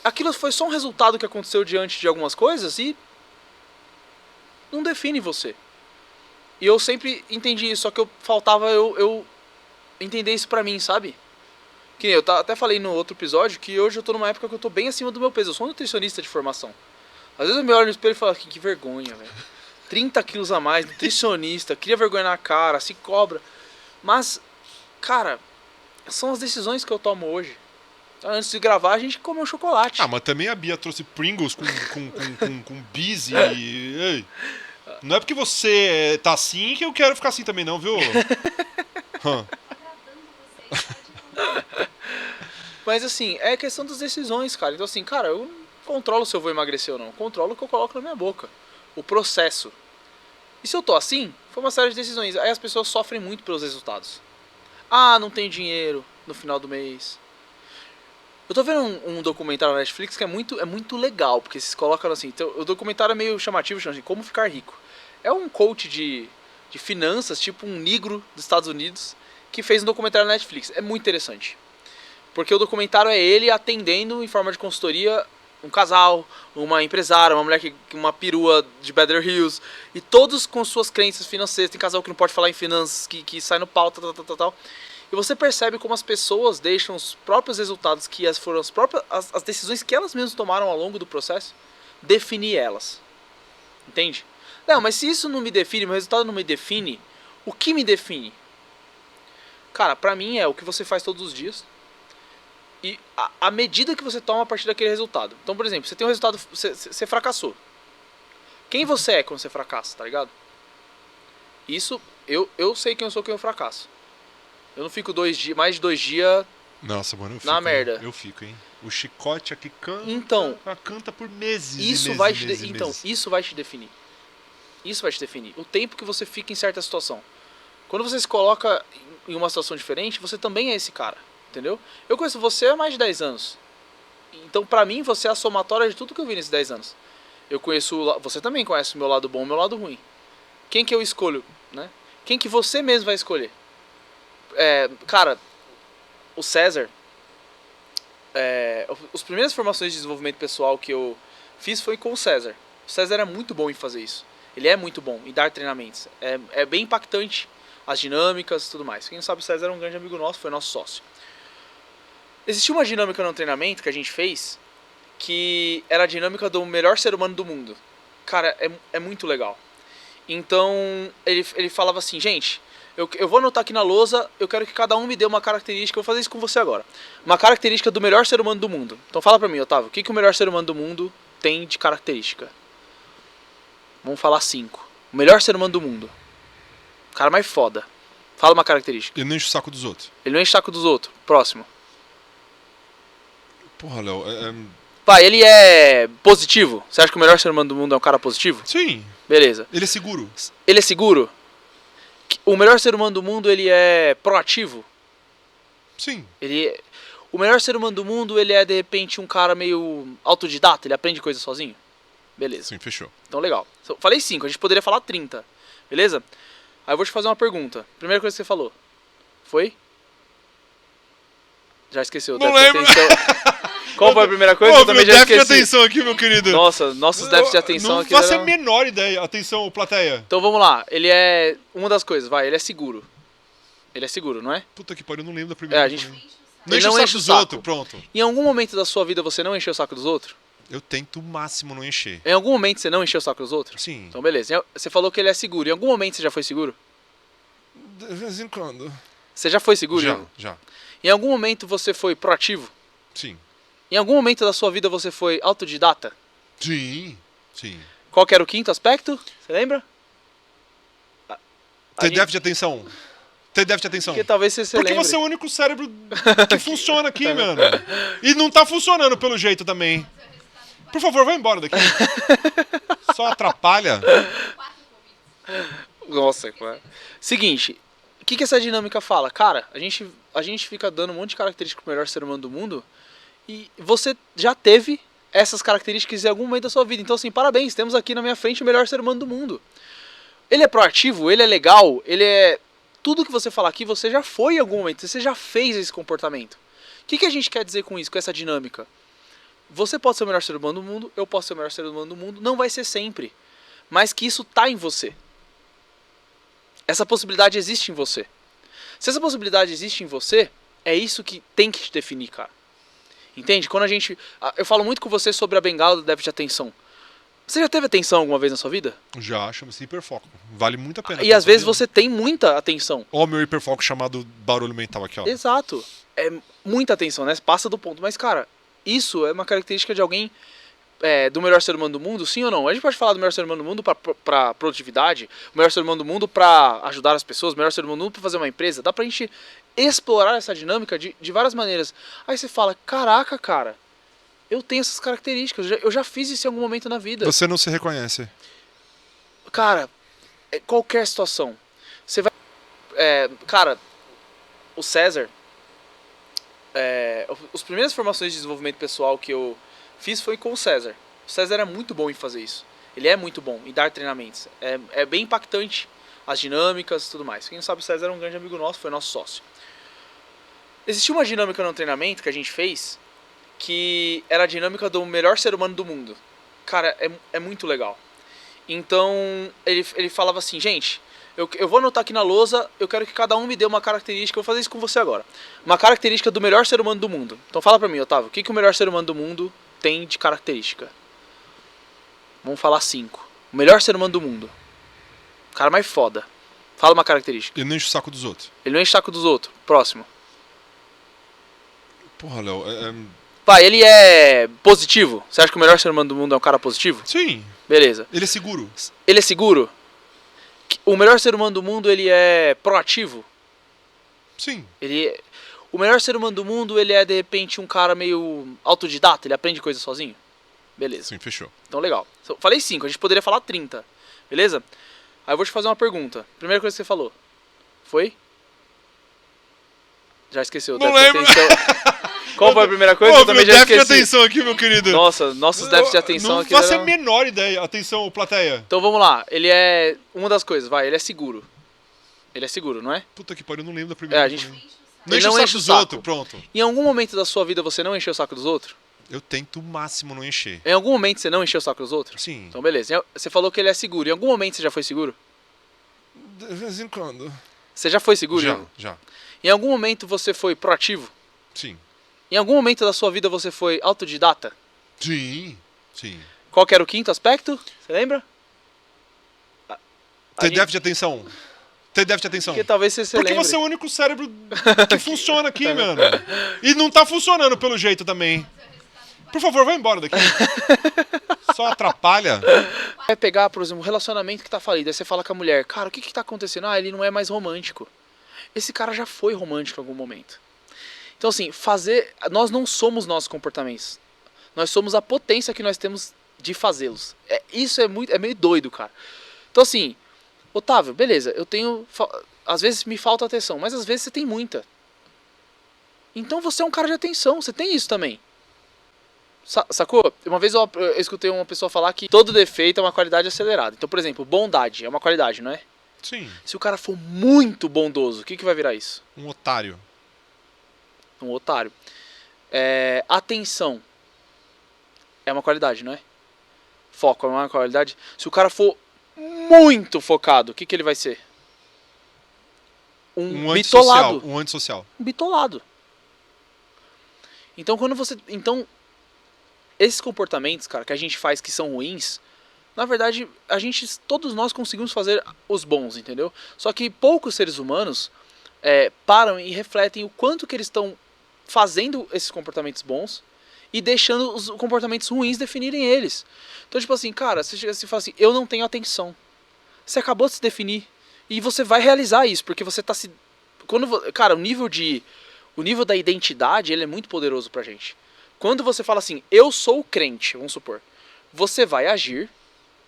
Aquilo foi só um resultado que aconteceu diante de algumas coisas e não define você. E eu sempre entendi isso, só que faltava eu entender isso pra mim, sabe? Que eu até falei no outro episódio que hoje eu tô numa época que eu tô bem acima do meu peso. Eu sou um nutricionista de formação. Às vezes eu me olho no espelho e falo, que vergonha, velho. 30 quilos a mais, nutricionista, cria vergonha na cara, se cobra. Mas, cara, são as decisões que eu tomo hoje. Antes de gravar, a gente comeu chocolate. Ah, mas também a Bia trouxe Pringles com bis e... Não é porque você tá assim que eu quero ficar assim também não, viu? Mas assim, é questão das decisões, cara. Então assim, cara, eu não controlo se eu vou emagrecer ou não. Eu controlo o que eu coloco na minha boca. O processo. E se eu tô assim, foi uma série de decisões. Aí as pessoas sofrem muito pelos resultados. Ah, não tem dinheiro no final do mês. Eu tô vendo um documentário na Netflix que é muito legal, porque vocês colocam assim, então, o documentário é meio chamativo, chama assim, Como Ficar Rico. É um coach de finanças, tipo um negro dos Estados Unidos, que fez um documentário na Netflix. É muito interessante. Porque o documentário é ele atendendo em forma de consultoria um casal, uma empresária, uma mulher uma perua de Beverly Hills, e todos com suas crenças financeiras. Tem casal que não pode falar em finanças, que sai no pau, tal. E você percebe como as pessoas deixam os próprios resultados, que foram as decisões que elas mesmas tomaram ao longo do processo, definir elas. Entende? Não, mas se isso não me define, meu resultado não me define, o que me define? Cara, pra mim é o que você faz todos os dias e a medida que você toma a partir daquele resultado. Então, por exemplo, você tem um resultado, você fracassou. Quem você é quando você fracassa, tá ligado? Isso, eu sei quem eu sou quando eu fracasso. Eu não fico mais de 2 dias. Nossa, mano, eu fico. Na merda. Eu fico, hein? O chicote aqui canta. Então, canta por meses. Isso vai te definir. Isso vai te definir. O tempo que você fica em certa situação. Quando você se coloca em uma situação diferente, você também é esse cara. Entendeu? Eu conheço você há mais de 10 anos. Então, pra mim, você é a somatória de tudo que eu vi nesses 10 anos. Eu conheço. Você também conhece o meu lado bom e o meu lado ruim. Quem que eu escolho, né? Quem que você mesmo vai escolher? Cara, o César. As primeiras formações de desenvolvimento pessoal que eu fiz foi com o César. O César é muito bom em fazer isso. Ele é muito bom em dar treinamentos. É bem impactante as dinâmicas e tudo mais. Quem não sabe, o César é um grande amigo nosso, foi nosso sócio. Existia uma dinâmica no treinamento que a gente fez que era a dinâmica do melhor ser humano do mundo. Cara, é muito legal. Então, ele falava assim, gente, eu vou anotar aqui na lousa, eu quero que cada um me dê uma característica, eu vou fazer isso com você agora. Uma característica do melhor ser humano do mundo. Então fala pra mim, Otávio, o que o melhor ser humano do mundo tem de característica? Vamos falar 5. O melhor ser humano do mundo. O cara mais foda. Fala uma característica. Ele não enche o saco dos outros. Ele não enche o saco dos outros. Próximo. Porra, Léo, Vai, ele é positivo? Você acha que o melhor ser humano do mundo é um cara positivo? Sim. Beleza. Ele é seguro? Ele é seguro? O melhor ser humano do mundo, ele é proativo? Sim. O melhor ser humano do mundo, ele é, de repente, um cara meio autodidata? Ele aprende coisas sozinho? Beleza. Sim, fechou. Então, legal. Falei 5, a gente poderia falar 30. Beleza? Aí eu vou te fazer uma pergunta. Primeira coisa que você falou. Foi? Já esqueceu. Não lembro. Qual foi a primeira coisa? Pô, Eu também já déficit esqueci. de atenção aqui, meu querido. Nossa, nossos déficits de atenção não aqui. Não faço a menor ideia. Atenção, plateia. Então vamos lá. Ele é... Uma das coisas, vai. Ele é seguro. Ele é seguro, não é? Puta que pariu, eu não lembro da primeira. A gente... Não enche o saco dos outros, pronto. Em algum momento da sua vida você não encheu o saco dos outros? Eu tento o máximo não encher. Em algum momento você não encheu o saco dos outros? Sim. Então beleza. Você falou que ele é seguro. Em algum momento você já foi seguro? De vez em quando. Você já foi seguro? Já. Em algum momento você foi proativo? Sim. Em algum momento da sua vida você foi autodidata? Sim. Qual que era o quinto aspecto? Você lembra? Ter déficit de atenção. Porque talvez você Porque lembre. você é o único cérebro que funciona aqui, mano. E não tá funcionando pelo jeito também. Por favor, vai embora daqui. Só atrapalha. Nossa, claro. Seguinte, o que essa dinâmica fala? Cara, a gente fica dando um monte de características pro melhor ser humano do mundo e você já teve essas características em algum momento da sua vida. Então, assim, parabéns, temos aqui na minha frente o melhor ser humano do mundo. Ele é proativo, ele é legal, ele é... Tudo que você falar aqui, você já foi em algum momento, você já fez esse comportamento. O que a gente quer dizer com isso, com essa dinâmica? Você pode ser o melhor ser humano do mundo, eu posso ser o melhor ser humano do mundo, não vai ser sempre. Mas que isso tá em você. Essa possibilidade existe em você. Se essa possibilidade existe em você, é isso que tem que te definir, cara. Entende? Quando a gente... Eu falo muito com você sobre a bengala do déficit de atenção. Você já teve atenção alguma vez na sua vida? Já, chama-se hiperfoco. Vale muito a pena. E às vezes você tem muita atenção. Ó, o meu hiperfoco chamado barulho mental aqui, ó. Exato. É muita atenção, né? Passa do ponto. Mas, cara, isso é uma característica de alguém do melhor ser humano do mundo, sim ou não? A gente pode falar do melhor ser humano do mundo pra produtividade, o melhor ser humano do mundo pra ajudar as pessoas, o melhor ser humano do mundo pra fazer uma empresa. Dá pra gente explorar essa dinâmica de várias maneiras. Aí você fala, caraca, cara, eu tenho essas características, eu já fiz isso em algum momento na vida. Você não se reconhece. Cara, qualquer situação. Você vai... cara, o César... as primeiras formações de desenvolvimento pessoal que eu fiz foi com o César. O César é muito bom em fazer isso. Ele é muito bom em dar treinamentos. É bem impactante as dinâmicas e tudo mais. Quem não sabe, o César era um grande amigo nosso, foi nosso sócio. Existia uma dinâmica no treinamento que a gente fez, que era a dinâmica do melhor ser humano do mundo. Cara, é muito legal. Então, ele falava assim, gente, eu vou anotar aqui na lousa, eu quero que cada um me dê uma característica, eu vou fazer isso com você agora. Uma característica do melhor ser humano do mundo. Então fala pra mim, Otávio, o que o melhor ser humano do mundo tem de característica? Vamos falar 5. O melhor ser humano do mundo. O cara mais foda. Fala uma característica. Ele não enche o saco dos outros. Ele não enche o saco dos outros. Próximo. Porra, Léo, Vai, ele é positivo? Você acha que o melhor ser humano do mundo é um cara positivo? Sim. Beleza. Ele é seguro. Ele é seguro? O melhor ser humano do mundo, ele é proativo? Sim. O melhor ser humano do mundo, ele é, de repente, um cara meio autodidata? Ele aprende coisas sozinho? Beleza. Sim, fechou. Então, legal. Falei 5, a gente poderia falar 30. Beleza? Aí eu vou te fazer uma pergunta. Primeira coisa que você falou. Foi? Já esqueceu. Não lembro. Qual foi a primeira coisa? Pô, Eu também já déficit esqueci. de atenção aqui, meu querido. Nossa, nossos déficits de atenção não aqui. Não faço a menor ideia. Atenção, plateia. Então vamos lá. Ele é... Uma das coisas, vai. Ele é seguro. Ele é seguro, não é? Puta que pariu, eu não lembro da primeira. A gente... Não enche o saco dos outros, pronto. Em algum momento da sua vida você não encheu o saco dos outros? Eu tento o máximo não encher. Em algum momento você não encheu o saco dos outros? Sim. Então beleza. Você falou que ele é seguro. Em algum momento você já foi seguro? De vez em quando. Você já foi seguro? Já. Em algum momento você foi proativo? Sim. Em algum momento da sua vida você foi autodidata? Sim. Qual que era o quinto aspecto? Você lembra? Ter déficit de atenção. Porque talvez você Porque lembre. você é o único cérebro que funciona aqui, mano. E não tá funcionando pelo jeito também. Por favor, vai embora daqui. Só atrapalha. Vai pegar, por exemplo, um relacionamento que tá falido. Aí você fala com a mulher, cara, o que tá acontecendo? Ah, ele não é mais romântico. Esse cara já foi romântico em algum momento. Então assim, nós não somos nossos comportamentos. Nós somos a potência que nós temos de fazê-los. Isso é meio doido, cara. Então assim, Otávio, beleza, eu tenho... Às vezes me falta atenção, mas às vezes você tem muita. Então você é um cara de atenção, você tem isso também. Sacou? Uma vez eu escutei uma pessoa falar que todo defeito é uma qualidade acelerada. Então, por exemplo, bondade é uma qualidade, não é? Sim. Se o cara for muito bondoso, o que vai virar isso? Um otário. Um otário. Atenção é uma qualidade, não é? Foco é uma qualidade. Se o cara for muito focado, o que ele vai ser? Um bitolado. Um antissocial. Um bitolado. Então, esses comportamentos, cara, que a gente faz que são ruins, na verdade, todos nós conseguimos fazer os bons, entendeu? Só que poucos seres humanos param e refletem o quanto que eles estão fazendo esses comportamentos bons e deixando os comportamentos ruins definirem eles. Então, tipo assim, cara, você fala assim, eu não tenho atenção. Você acabou de se definir. E você vai realizar isso, porque você tá se... Cara, o nível da identidade, ele é muito poderoso pra gente. Quando você fala assim, eu sou crente, vamos supor, você vai agir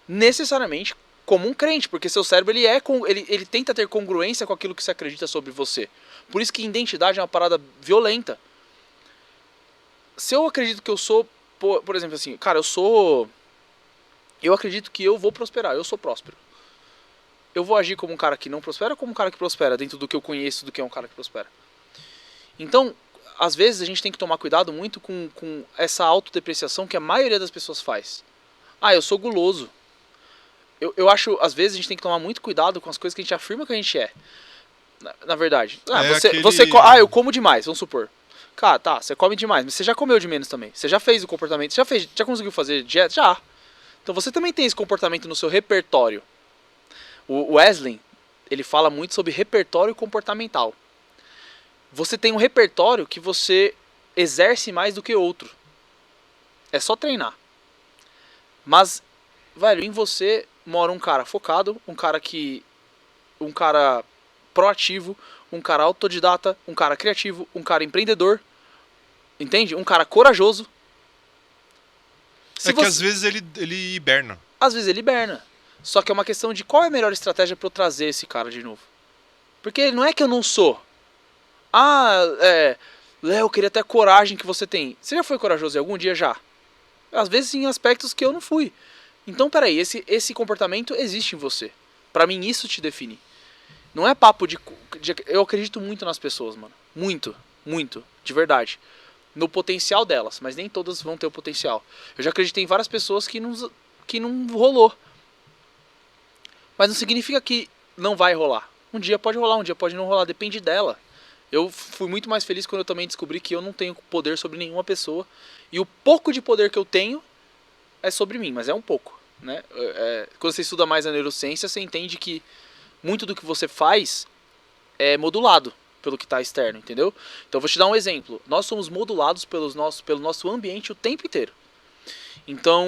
necessariamente como um crente, porque seu cérebro ele tenta ter congruência com aquilo que você acredita sobre você. Por isso que identidade é uma parada violenta. Se eu acredito que eu sou, por exemplo assim, cara, eu acredito que eu vou prosperar, eu sou próspero. Eu vou agir como um cara que não prospera ou como um cara que prospera, dentro do que eu conheço do que é um cara que prospera. Então, às vezes a gente tem que tomar cuidado muito com essa autodepreciação que a maioria das pessoas faz. Ah, eu sou guloso. Eu acho, às vezes, a gente tem que tomar muito cuidado com as coisas que a gente afirma que a gente é. Na verdade. Eu como demais, vamos supor. Cara, tá, você come demais, mas você já comeu de menos também. Você já fez o comportamento, já conseguiu fazer dieta? Já. Então você também tem esse comportamento no seu repertório. O Wesley, ele fala muito sobre repertório comportamental. Você tem um repertório que você exerce mais do que outro. É só treinar. Mas, velho, em você mora um cara focado, um cara proativo, um cara autodidata, um cara criativo, um cara empreendedor, entende? Um cara corajoso. Que às vezes ele hiberna. Às vezes ele hiberna. Só que é uma questão de qual é a melhor estratégia para eu trazer esse cara de novo. Porque não é que eu não sou. Léo, eu queria ter a coragem que você tem. Você já foi corajoso em algum dia já? Às vezes em aspectos que eu não fui. Então, peraí, esse comportamento existe em você. Pra mim, isso te define. Não é papo eu acredito muito nas pessoas, mano. Muito, muito, de verdade. No potencial delas, mas nem todas vão ter o potencial. Eu já acreditei em várias pessoas que não rolou. Mas não significa que não vai rolar. Um dia pode rolar, um dia pode não rolar, depende dela. Eu fui muito mais feliz quando eu também descobri que eu não tenho poder sobre nenhuma pessoa. E o pouco de poder que eu tenho é sobre mim, mas é um pouco, né? Quando você estuda mais a neurociência, você entende que muito do que você faz é modulado pelo que está externo, entendeu? Então eu vou te dar um exemplo. Nós somos modulados pelo nosso ambiente o tempo inteiro. Então,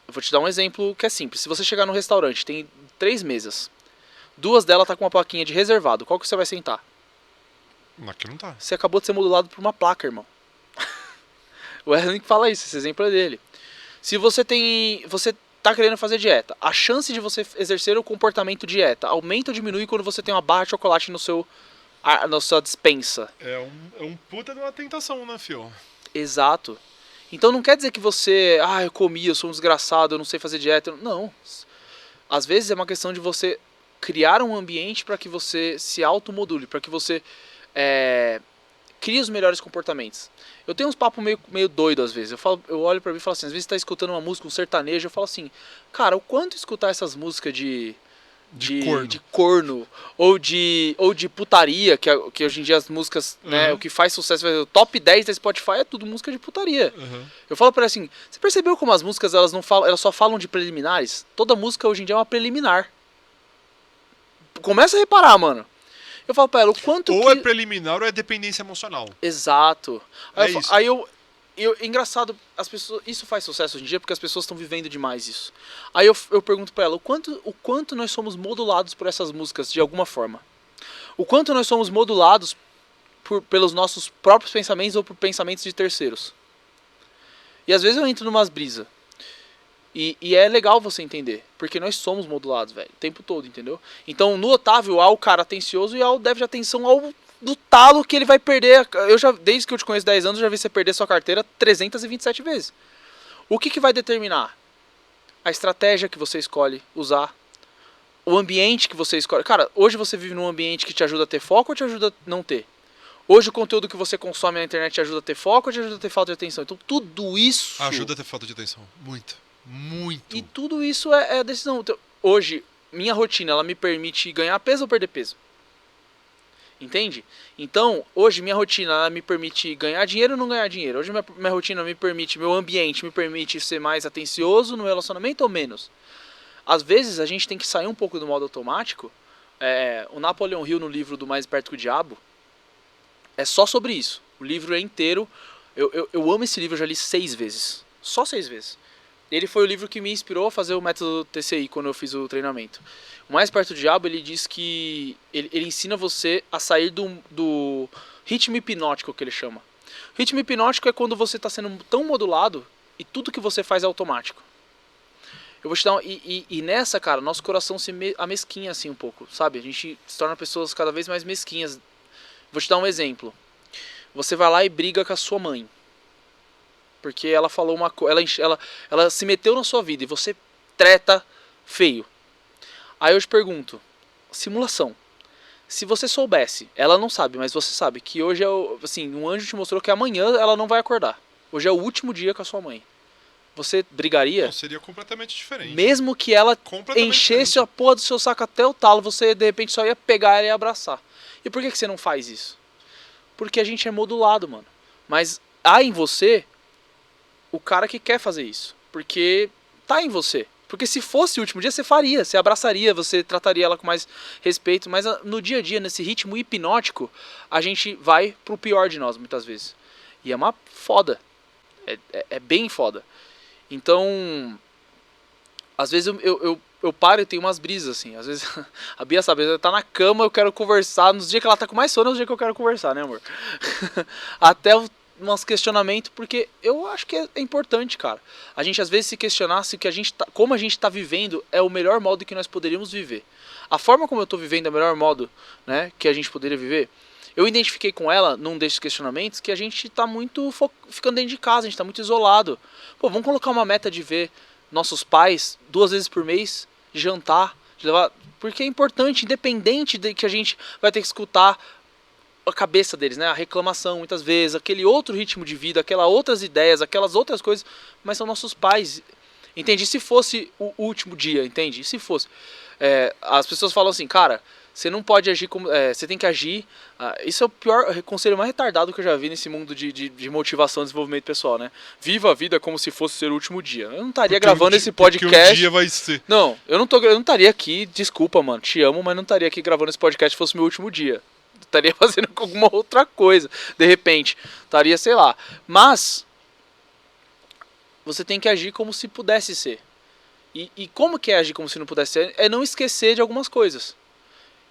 eu vou te dar um exemplo que é simples. Se você chegar no restaurante, tem 3 mesas. 2 delas tá com uma plaquinha de reservado. Qual que você vai sentar? Aqui não tá. Você acabou de ser modulado por uma placa, irmão. O Erling fala isso, esse exemplo é dele. Se você tá querendo fazer dieta, a chance de você exercer o comportamento dieta aumenta ou diminui quando você tem uma barra de chocolate na sua despensa? É um puta de uma tentação, né, fio? Exato. Então não quer dizer que você, eu comi, eu sou um desgraçado, eu não sei fazer dieta. Não. Às vezes é uma questão de você criar um ambiente para que você se automodule, para que você crie os melhores comportamentos. Eu tenho uns papos meio doido às vezes. Eu olho pra mim e falo assim, às vezes você tá escutando uma música, um sertanejo, eu falo assim, cara, o quanto escutar essas músicas de corno ou de putaria, que hoje em dia as músicas, né, o que faz sucesso, o top 10 da Spotify é tudo música de putaria. Eu falo pra ele assim, você percebeu como as músicas elas só falam de preliminares? Toda música hoje em dia é uma preliminar. Começa a reparar, mano. Eu falo pra ela, o quanto ou é preliminar ou é dependência emocional. Exato. Aí engraçado, isso faz sucesso hoje em dia porque as pessoas estão vivendo demais isso. Aí eu pergunto pra ela, o quanto nós somos modulados por essas músicas de alguma forma. O quanto nós somos modulados pelos nossos próprios pensamentos ou por pensamentos de terceiros. E às vezes eu entro numas brisas. E é legal você entender, porque nós somos modulados, velho, o tempo todo, entendeu? Então, no Otávio, há o cara atencioso e há o déficit de atenção ao do talo que ele vai perder. Desde que eu te conheço 10 anos, eu já vi você perder sua carteira 327 vezes. O que vai determinar? A estratégia que você escolhe usar, o ambiente que você escolhe. Cara, hoje você vive num ambiente que te ajuda a ter foco ou te ajuda a não ter? Hoje o conteúdo que você consome na internet te ajuda a ter foco ou te ajuda a ter falta de atenção? Então, tudo isso... ajuda a ter falta de atenção, muito. Muito. E tudo isso é decisão. Então, hoje, minha rotina, ela me permite ganhar peso ou perder peso. Entende? Então, hoje minha rotina, ela me permite ganhar dinheiro ou não ganhar dinheiro. Hoje minha rotina me permite, meu ambiente me permite ser mais atencioso no relacionamento ou menos. Às vezes, a gente tem que sair um pouco do modo automático. O Napoleon Hill, no livro do Mais Perto que o Diabo, é só sobre isso. O livro é inteiro. Eu amo esse livro, eu já li 6 vezes. Só 6 vezes. Ele foi o livro que me inspirou a fazer o método TCI quando eu fiz o treinamento. O Mais Perto do Diabo, ele diz que ele ensina você a sair do ritmo hipnótico, que ele chama. O ritmo hipnótico é quando você está sendo tão modulado e tudo que você faz é automático. Eu vou te dar e nessa, cara, nosso coração se amesquinha assim um pouco, sabe? A gente se torna pessoas cada vez mais mesquinhas. Vou te dar um exemplo. Você vai lá e briga com a sua mãe. Porque ela falou uma coisa, ela se meteu na sua vida e você treta feio. Aí eu te pergunto, simulação. Se você soubesse, ela não sabe, mas você sabe que hoje um anjo te mostrou que amanhã ela não vai acordar. Hoje é o último dia com a sua mãe. Você brigaria? Não, seria completamente diferente. Mesmo que ela enchesse a porra do seu saco até o talo, você de repente só ia pegar ela e abraçar. E por que você não faz isso? Porque a gente é modulado, mano. Mas há em você o cara que quer fazer isso. Porque tá em você. Porque se fosse o último dia, você faria. Você abraçaria, você trataria ela com mais respeito. Mas no dia a dia, nesse ritmo hipnótico, a gente vai pro pior de nós, muitas vezes. E é uma foda. É bem foda. Então, às vezes eu paro e tenho umas brisas, assim. Às vezes, a Bia sabe, ela tá na cama, eu quero conversar. Nos dias que ela tá com mais sono, é os dias que eu quero conversar, né, amor? Até uns questionamentos, porque eu acho que é importante, cara. A gente às vezes se questionar se que como a gente tá vivendo é o melhor modo que nós poderíamos viver. A forma como eu tô vivendo é o melhor modo, né, que a gente poderia viver. Eu identifiquei com ela, num desses questionamentos, que a gente tá muito ficando dentro de casa, a gente tá muito isolado. Pô, vamos colocar uma meta de ver nossos pais 2 vezes por mês, jantar. A Porque é importante, independente de que a gente vai ter que escutar a cabeça deles, né? A reclamação, muitas vezes, aquele outro ritmo de vida, aquelas outras ideias, aquelas outras coisas, mas são nossos pais. Entende? E se fosse o último dia, entende? E se fosse? As pessoas falam assim, cara, você não pode agir como... você tem que agir... isso é o pior conselho mais retardado que eu já vi nesse mundo de motivação e desenvolvimento pessoal, né? Viva a vida como se fosse ser o último dia. Eu não estaria gravando esse podcast... Porque um dia vai ser. Não, eu não estaria aqui... Desculpa, mano, te amo, mas não estaria aqui gravando esse podcast se fosse meu último dia. Estaria fazendo alguma outra coisa, de repente. Estaria, sei lá. Mas... você tem que agir como se pudesse ser. E como que é agir como se não pudesse ser? É não esquecer de algumas coisas.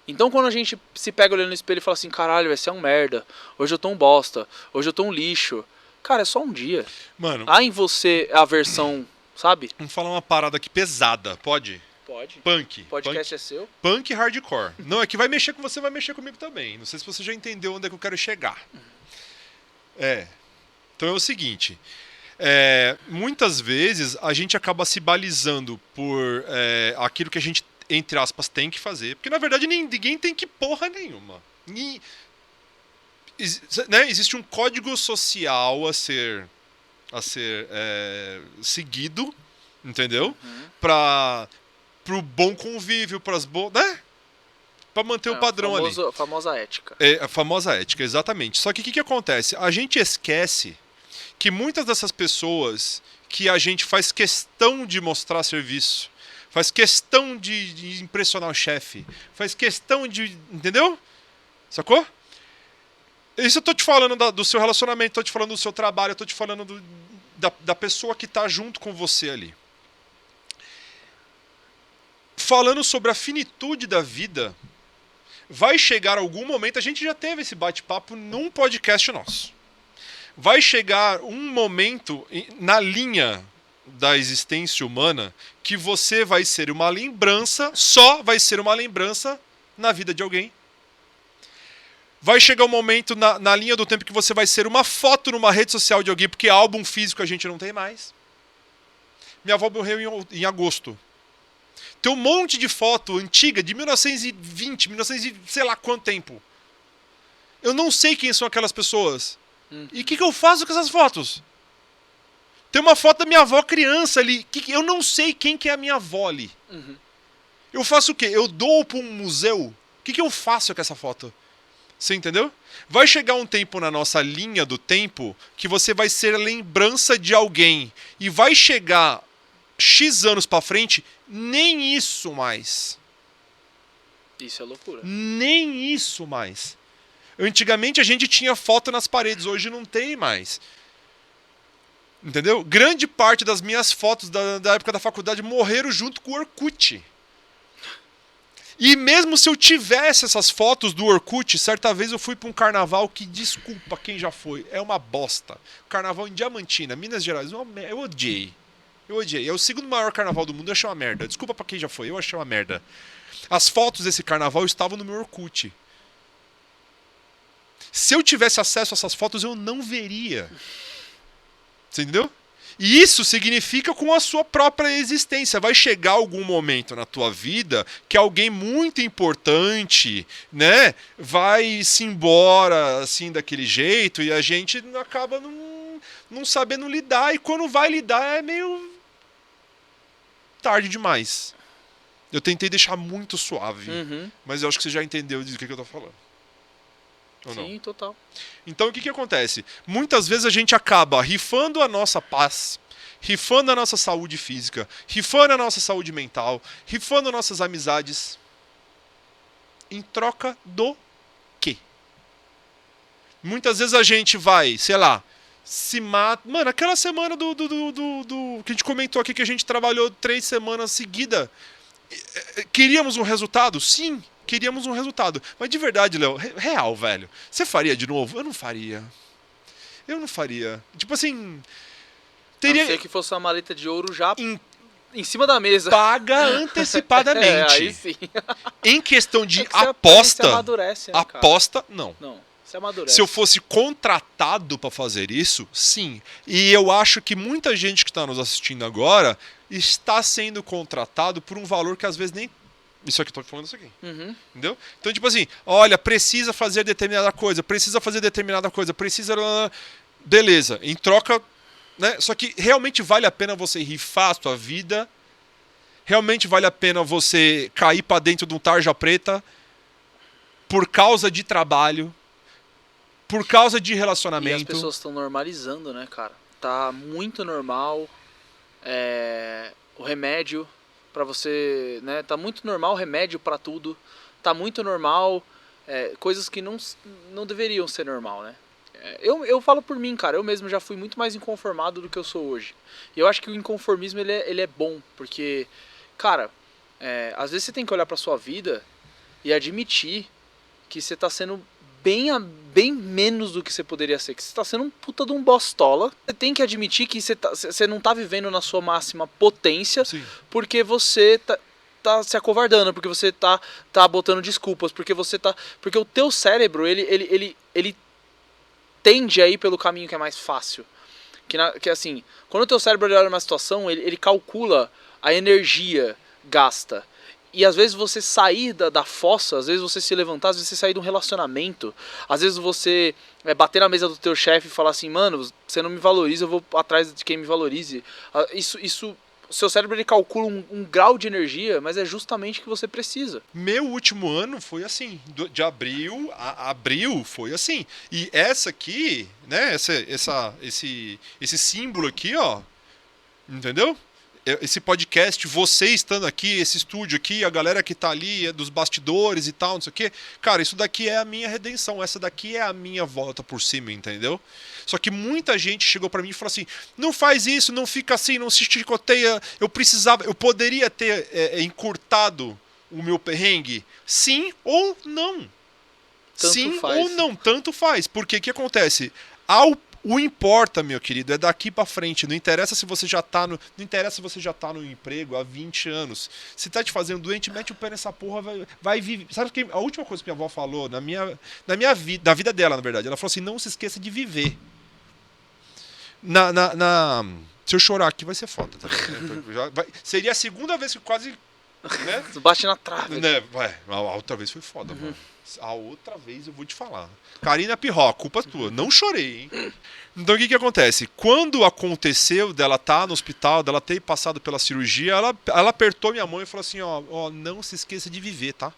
Então quando a gente se pega olhando no espelho e fala assim, caralho, vai ser um merda, hoje eu tô um bosta, hoje eu tô um lixo. Cara, é só um dia. Mano, há em você a versão, sabe? vamos falar uma parada aqui pesada, pode? Pode. Punk. Podcast é seu? Punk hardcore. Não, é que vai mexer com você, vai mexer comigo também. Não sei se você já entendeu onde é que eu quero chegar. Então é o seguinte... muitas vezes a gente acaba se balizando por aquilo que a gente, entre aspas, tem que fazer. Porque na verdade ninguém tem que porra nenhuma. Existe um código social a ser seguido, entendeu? Para o bom convívio, para as boas. Né? Para manter o padrão ali. A famosa ética. A famosa ética, exatamente. Só que o que acontece? A gente esquece que muitas dessas pessoas que a gente faz questão de mostrar serviço, faz questão de impressionar o chefe, faz questão de... Entendeu? Sacou? Isso eu tô te falando do seu relacionamento, tô te falando do seu trabalho, eu tô te falando da pessoa que tá junto com você ali. Falando sobre a finitude da vida, vai chegar algum momento, a gente já teve esse bate-papo num podcast nosso. Vai chegar um momento na linha da existência humana que você vai ser uma lembrança, só vai ser uma lembrança na vida de alguém. Vai chegar um momento na linha do tempo que você vai ser uma foto numa rede social de alguém, porque álbum físico a gente não tem mais. Minha avó morreu em agosto. Tem um monte de foto antiga, de 1920, 1900 e sei lá quanto tempo. Eu não sei quem são aquelas pessoas. E o que eu faço com essas fotos? Tem uma foto da minha avó criança ali. Eu não sei quem que é a minha avó ali. Eu faço o quê? Eu dou para um museu? O que eu faço com essa foto? Você entendeu? Vai chegar um tempo na nossa linha do tempo que você vai ser a lembrança de alguém. E vai chegar X anos para frente, nem isso mais. Isso é loucura. Nem isso mais. Antigamente a gente tinha foto nas paredes, hoje não tem mais. Entendeu? Grande parte das minhas fotos da época da faculdade morreram junto com o Orkut. E mesmo se eu tivesse essas fotos do Orkut, certa vez eu fui para um carnaval que, desculpa quem já foi, é uma bosta. Carnaval em Diamantina, Minas Gerais, eu odiei. Eu odiei. É o segundo maior carnaval do mundo, eu achei uma merda. Desculpa para quem já foi, eu achei uma merda. As fotos desse carnaval estavam no meu Orkut. Se eu tivesse acesso a essas fotos, eu não veria. Você entendeu? E isso significa com a sua própria existência. Vai chegar algum momento na tua vida que alguém muito importante, né, vai se embora assim daquele jeito e a gente acaba não sabendo lidar. E quando vai lidar é meio tarde demais. Eu tentei deixar muito suave, mas eu acho que você já entendeu do que eu tô falando. Sim, total. Então o que acontece? Muitas vezes a gente acaba rifando a nossa paz, rifando a nossa saúde física, rifando a nossa saúde mental, rifando nossas amizades, em troca do quê? Muitas vezes a gente vai, sei lá, se mata... Mano, aquela semana do que a gente comentou aqui, que a gente trabalhou 3 semanas seguidas, queríamos um resultado? Sim. Queríamos um resultado. Mas de verdade, Léo, real, velho. Você faria de novo? Eu não faria. Eu não faria. Tipo assim... Teria... A não ser que fosse uma maleta de ouro já em cima da mesa. Paga antecipadamente. Aí sim. Em questão de aposta... Você amadurece, né, aposta, não. Não, você amadurece. Se eu fosse contratado para fazer isso, sim. E eu acho que muita gente que está nos assistindo agora está sendo contratado por um valor que às vezes Isso aqui, tô falando isso aqui. Uhum. Entendeu? Então, tipo assim, olha, precisa fazer determinada coisa, precisa fazer determinada coisa, precisa... Beleza, em troca... Né? Só que realmente vale a pena você rifar a sua vida? Realmente vale a pena você cair pra dentro de um tarja preta por causa de trabalho, por causa de E as relacionamento? pessoas estão normalizando, né, cara? Tá muito normal o remédio pra você, né? Tá muito normal o remédio pra tudo. Tá muito normal coisas que não deveriam ser normal, né? Eu falo por mim, cara. Eu mesmo já fui muito mais inconformado do que eu sou hoje. E eu acho que o inconformismo ele é bom, porque, cara, às vezes você tem que olhar pra sua vida e admitir que você tá sendo bem menos do que você poderia ser, que você tá sendo um puta de um bostola. Você tem que admitir que você não tá vivendo na sua máxima potência, Sim. porque você tá se acovardando, porque você tá botando desculpas, porque você tá... Porque o teu cérebro, ele tende a ir pelo caminho que é mais fácil. Que assim, quando o teu cérebro olha uma situação, ele calcula a energia gasta. E às vezes você sair da fossa, às vezes você se levantar, às vezes você sair de um relacionamento, às vezes você bater na mesa do teu chefe e falar assim, mano, você não me valoriza, eu vou atrás de quem me valorize. O seu cérebro ele calcula um grau de energia, mas é justamente o que você precisa. Meu último ano foi assim, de abril a abril foi assim. E essa aqui, né, esse símbolo aqui, ó, entendeu? Esse podcast, você estando aqui, esse estúdio aqui, a galera que tá ali, dos bastidores e tal, não sei o quê. Cara, isso daqui é a minha redenção, essa daqui é a minha volta por cima, entendeu? Só que muita gente chegou pra mim e falou assim: não faz isso, não fica assim, não se chicoteia. Eu poderia ter encurtado o meu perrengue? Sim ou não? Tanto Sim faz. ou não, tanto faz. Porque o que acontece? O importa, meu querido, é daqui pra frente. Não interessa se você já tá no, não interessa se você já tá no emprego há 20 anos. Se tá te fazendo doente, mete o pé nessa porra, vai viver. Sabe que a última coisa que minha avó falou na minha vida, da vida dela, na verdade, ela falou assim: "Não se esqueça de viver". Se eu chorar aqui vai ser foda, tá ligado? Seria a segunda vez que quase, né? Bate na trave. Né? A outra vez foi foda, mano. A outra vez eu vou te falar. Karina Pirró, culpa tua. Não chorei, hein? Então o que acontece? Quando aconteceu dela estar no hospital, dela ter passado pela cirurgia, ela apertou minha mão e falou assim: ó, não se esqueça de viver, tá?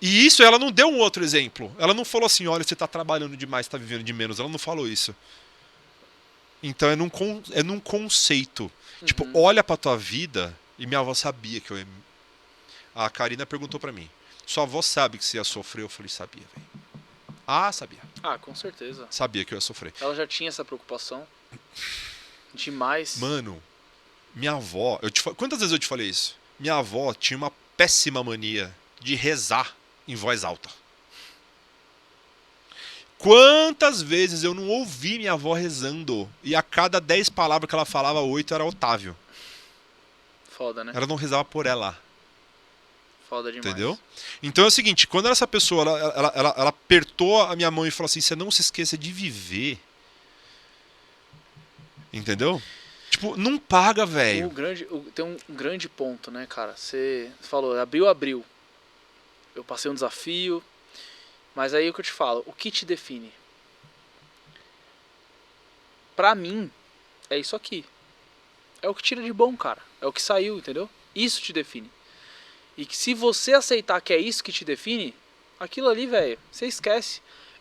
E isso ela não deu um outro exemplo. Ela não falou assim: olha, você tá trabalhando demais, tá vivendo de menos. Ela não falou isso. Então é num conceito. Tipo, olha pra tua vida. E minha avó sabia que eu ia. A Karina perguntou pra mim: sua avó sabe que você ia sofrer? Eu falei: sabia, velho. Ah, sabia. Ah, com certeza. Sabia que eu ia sofrer. Ela já tinha essa preocupação. Demais. Mano, minha avó. Quantas vezes eu te falei isso? Minha avó tinha uma péssima mania de rezar em voz alta. Quantas vezes eu não ouvi minha avó rezando e a cada 10 palavras que ela falava, 8 era Otávio. Foda, né? Ela não rezava por ela. Foda demais. Entendeu? Então é o seguinte, quando essa pessoa ela apertou a minha mão e falou assim: você não se esqueça de viver. Entendeu? Tipo, não paga, velho. Tem um grande ponto, né, cara? Você falou, abriu. Eu passei um desafio. Mas aí o que eu te falo, o que te define? Pra mim, é isso aqui. É o que tira de bom, cara. É o que saiu, entendeu? Isso te define. E que se você aceitar que é isso que te define, aquilo ali, velho, você esquece.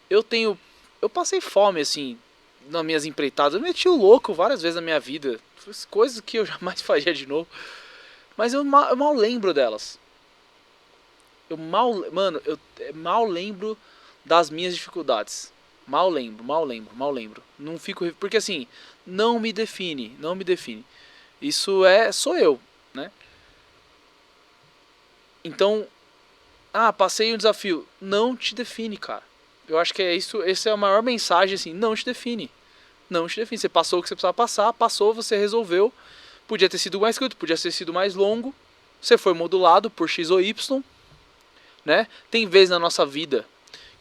Eu passei fome, assim, nas minhas empreitadas. Eu meti o louco várias vezes na minha vida. Coisas que eu jamais faria de novo. Mas eu mal lembro delas. Eu mal lembro das minhas dificuldades. Mal lembro. Não fico... Porque assim, não me define. Isso sou eu, né? Então, passei um desafio. Não te define, cara. Eu acho que é isso. Essa é a maior mensagem, assim. Não te define. Você passou o que você precisava passar. Passou, você resolveu. Podia ter sido mais curto, podia ter sido mais longo. Você foi modulado por X ou Y. Né? Tem vezes na nossa vida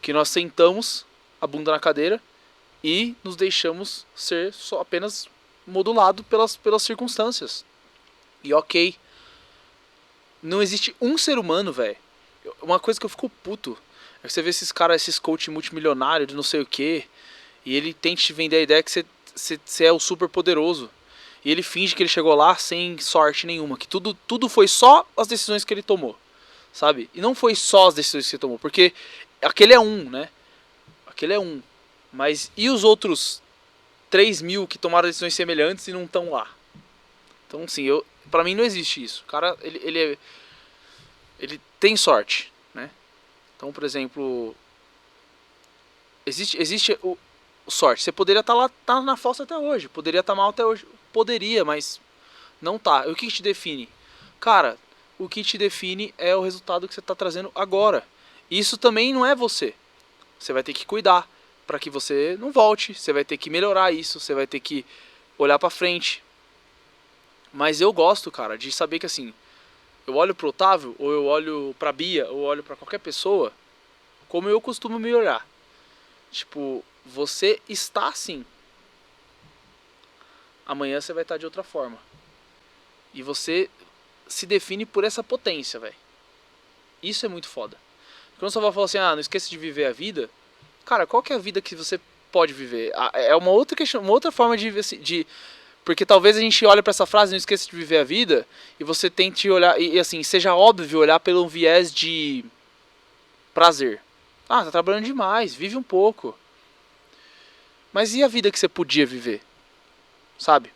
que nós sentamos a bunda na cadeira e nos deixamos ser só apenas modulado pelas circunstâncias. E ok. Não existe um ser humano, velho. Uma coisa que eu fico puto é que você vê esses caras, esses coach multimilionários de não sei o que, e ele tenta te vender a ideia que você é o super poderoso. E ele finge que ele chegou lá sem sorte nenhuma, que tudo foi só as decisões que ele tomou, sabe? E não foi só as decisões que ele tomou, porque aquele é um, né? Aquele é um. Mas e os outros 3.000 que tomaram decisões semelhantes e não estão lá? Então, assim, pra mim não existe isso. O cara, ele tem sorte, né? Então, por exemplo, existe o sorte. Você poderia estar lá, tá na fossa até hoje, poderia estar mal até hoje, poderia, mas não tá. E o que te define? Cara, o que te define é o resultado que você está trazendo agora. Isso também não é você. Você vai ter que cuidar para que você não volte, você vai ter que melhorar isso, você vai ter que olhar para frente. Mas eu gosto, cara, de saber que assim, eu olho pro Otávio, ou eu olho pra Bia, ou eu olho pra qualquer pessoa, como eu costumo me olhar. Tipo, você está assim. Amanhã você vai estar de outra forma. E você se define por essa potência, velho. Isso é muito foda. Quando você vai falar assim, não esqueça de viver a vida. Cara, qual que é a vida que você pode viver? É uma outra questão, uma outra forma de porque talvez a gente olhe pra essa frase, não esqueça de viver a vida, e você tente olhar, e assim, seja óbvio olhar pelo viés de prazer. Tá trabalhando demais, vive um pouco. Mas e a vida que você podia viver? Sabe?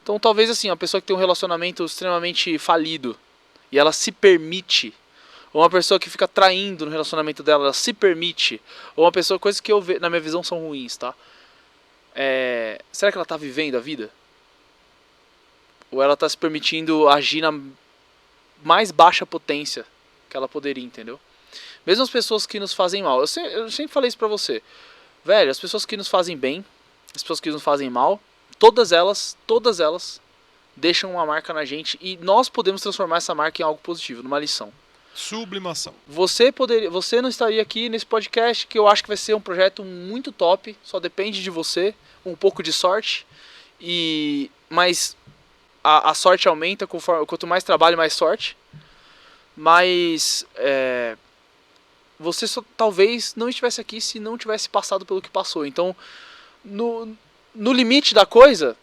Então talvez assim, uma pessoa que tem um relacionamento extremamente falido, e ela se permite, ou uma pessoa que fica traindo no relacionamento dela, ela se permite, ou uma pessoa, coisas que eu vejo, na minha visão são ruins, tá? Será que ela tá vivendo a vida? Ou ela tá se permitindo agir na mais baixa potência que ela poderia, entendeu? Mesmo as pessoas que nos fazem mal. Eu sempre falei isso pra você. Velho, as pessoas que nos fazem bem, as pessoas que nos fazem mal, todas elas deixam uma marca na gente e nós podemos transformar essa marca em algo positivo, numa lição. Sublimação. Você não estaria aqui nesse podcast, que eu acho que vai ser um projeto muito top, só depende de você, um pouco de sorte, mas a sorte aumenta quanto mais trabalho, mais sorte. Mas você talvez não estivesse aqui se não tivesse passado pelo que passou. Então, no limite da coisa,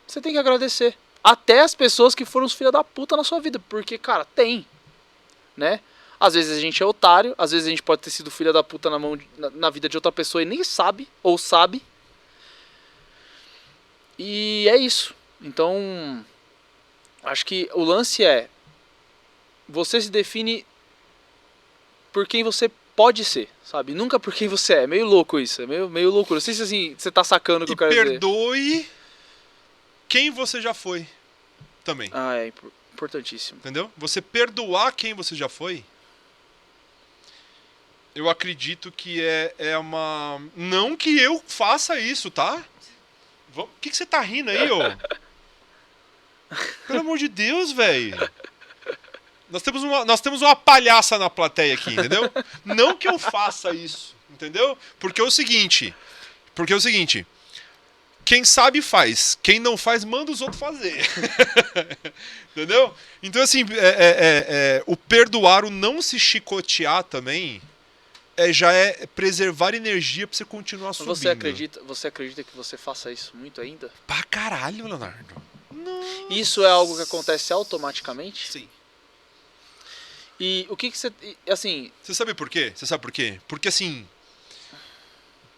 você tem que agradecer. Até as pessoas que foram os filha da puta na sua vida. Porque, cara, tem. Né? Às vezes a gente é otário, às vezes a gente pode ter sido filha da puta na vida de outra pessoa e nem sabe, ou sabe. E é isso. Então, acho que o lance é, você se define por quem você pode ser, sabe? Nunca por quem você é. É meio louco isso, é meio louco. Não sei se assim, você tá sacando o que eu quero dizer. E perdoe quem você já foi também. É importantíssimo. Entendeu? Você perdoar quem você já foi, eu acredito que é uma... Não que eu faça isso, tá? O que você tá rindo aí, ô? Pelo amor de Deus, velho. Nós temos uma palhaça na plateia aqui, entendeu? Não que eu faça isso, entendeu? Porque é o seguinte, quem sabe faz, quem não faz manda os outros fazer. Entendeu? Então assim, o perdoar, o não se chicotear também, já é preservar energia pra você continuar subindo. Você acredita que você faça isso muito ainda? Pra caralho, Leonardo. Nossa. Isso é algo que acontece automaticamente? Sim. E o que você... Assim... Você sabe por quê? Porque assim,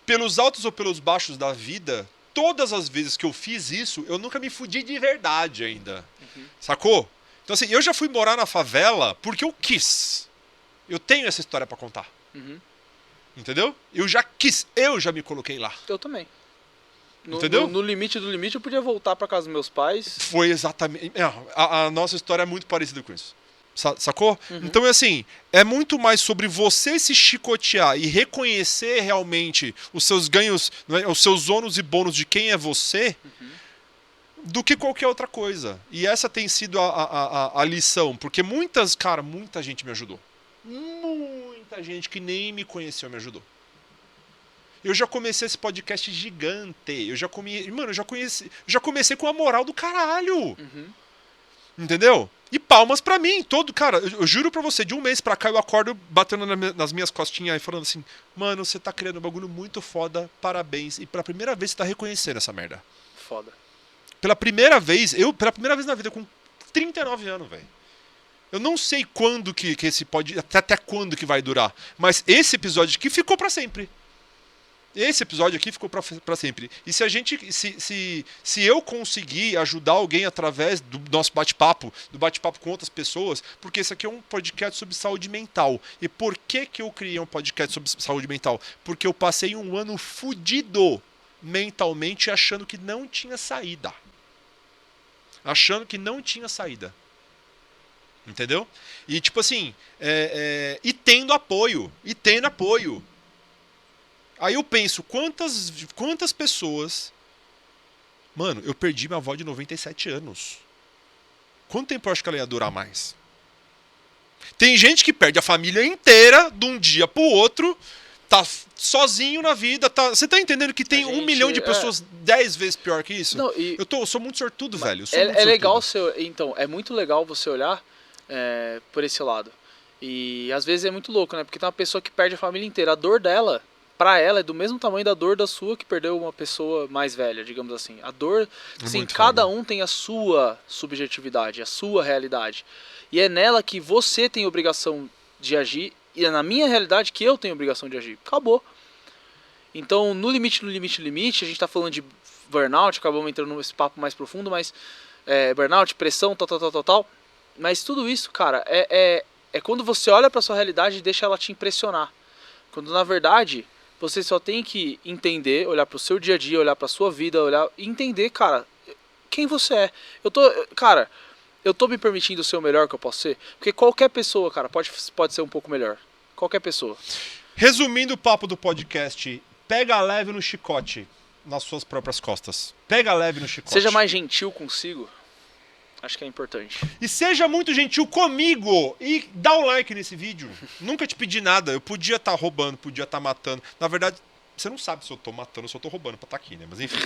pelos altos ou pelos baixos da vida, todas as vezes que eu fiz isso, eu nunca me fudi de verdade ainda. Uhum. Sacou? Então assim, eu já fui morar na favela porque eu quis. Eu tenho essa história pra contar. Uhum. Entendeu? Eu já me coloquei lá. Eu também. Entendeu? No limite do limite, eu podia voltar pra casa dos meus pais. Foi exatamente... A nossa história é muito parecida com isso. Sacou? Uhum. Então, assim, é muito mais sobre você se chicotear e reconhecer realmente os seus ganhos, né, os seus ônus e bônus de quem é você, do que qualquer outra coisa. E essa tem sido a lição, porque muita gente me ajudou. Muita gente que nem me conheceu me ajudou. Eu já comecei esse podcast gigante. Eu já comecei com a moral do caralho. Uhum. Entendeu? E palmas pra mim, todo, cara, eu juro pra você, de um mês pra cá eu acordo batendo nas minhas costinhas e falando assim, mano, você tá criando um bagulho muito foda, parabéns. E pela primeira vez você tá reconhecendo essa merda. Foda. Pela primeira vez na vida, com 39 anos, velho. Eu não sei quando que esse pode, até quando que vai durar, mas esse episódio aqui ficou pra sempre. Esse episódio aqui ficou pra sempre. E se a gente. Se eu conseguir ajudar alguém através do nosso bate-papo, do bate-papo com outras pessoas, porque esse aqui é um podcast sobre saúde mental. E por que eu criei um podcast sobre saúde mental? Porque eu passei um ano fudido mentalmente achando que não tinha saída. Achando que não tinha saída. Entendeu? E tipo assim. E tendo apoio. E tendo apoio. Aí eu penso, quantas pessoas... Mano, eu perdi minha avó de 97 anos. Quanto tempo eu acho que ela ia durar mais? Tem gente que perde a família inteira de um dia pro outro, tá sozinho na vida, tá... Você tá entendendo que tem 1 milhão de pessoas 10 vezes pior que isso? Não, eu sou muito sortudo, velho. Legal então, é muito legal você olhar por esse lado. E às vezes é muito louco, né? Porque tem uma pessoa que perde a família inteira. A dor dela... Pra ela é do mesmo tamanho da dor da sua que perdeu uma pessoa mais velha, digamos assim. A dor, assim, cada um tem a sua subjetividade, a sua realidade. E é nela que você tem obrigação de agir, e é na minha realidade que eu tenho obrigação de agir. Acabou. Então, no limite, a gente tá falando de burnout, acabamos entrando nesse papo mais profundo, mas burnout, pressão, tal. Mas tudo isso, cara, é quando você olha pra sua realidade e deixa ela te impressionar. Quando, na verdade... Você só tem que entender, olhar pro seu dia a dia, olhar pra sua vida, olhar e entender, cara, quem você é. Eu tô me permitindo ser o melhor que eu posso ser? Porque qualquer pessoa, cara, pode ser um pouco melhor. Qualquer pessoa. Resumindo o papo do podcast, pega leve no chicote nas suas próprias costas. Pega leve no chicote. Seja mais gentil consigo. Acho que é importante. E seja muito gentil comigo e dá um like nesse vídeo. Nunca te pedi nada. Eu podia estar roubando, podia estar matando. Na verdade, você não sabe se eu tô matando ou se eu tô roubando pra estar aqui, né? Mas enfim.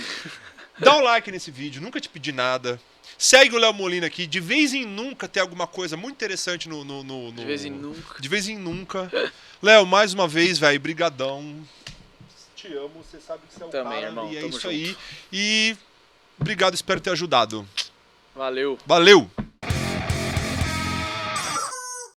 Dá um like nesse vídeo. Nunca te pedi nada. Segue o Léo Molina aqui. De vez em nunca tem alguma coisa muito interessante no... De vez em nunca. De vez em nunca. Léo, mais uma vez, velho, brigadão. Te amo. Você sabe que você é o Também, cara. irmão, e é tamo isso junto. aí. E obrigado, espero ter ajudado. Valeu. Valeu!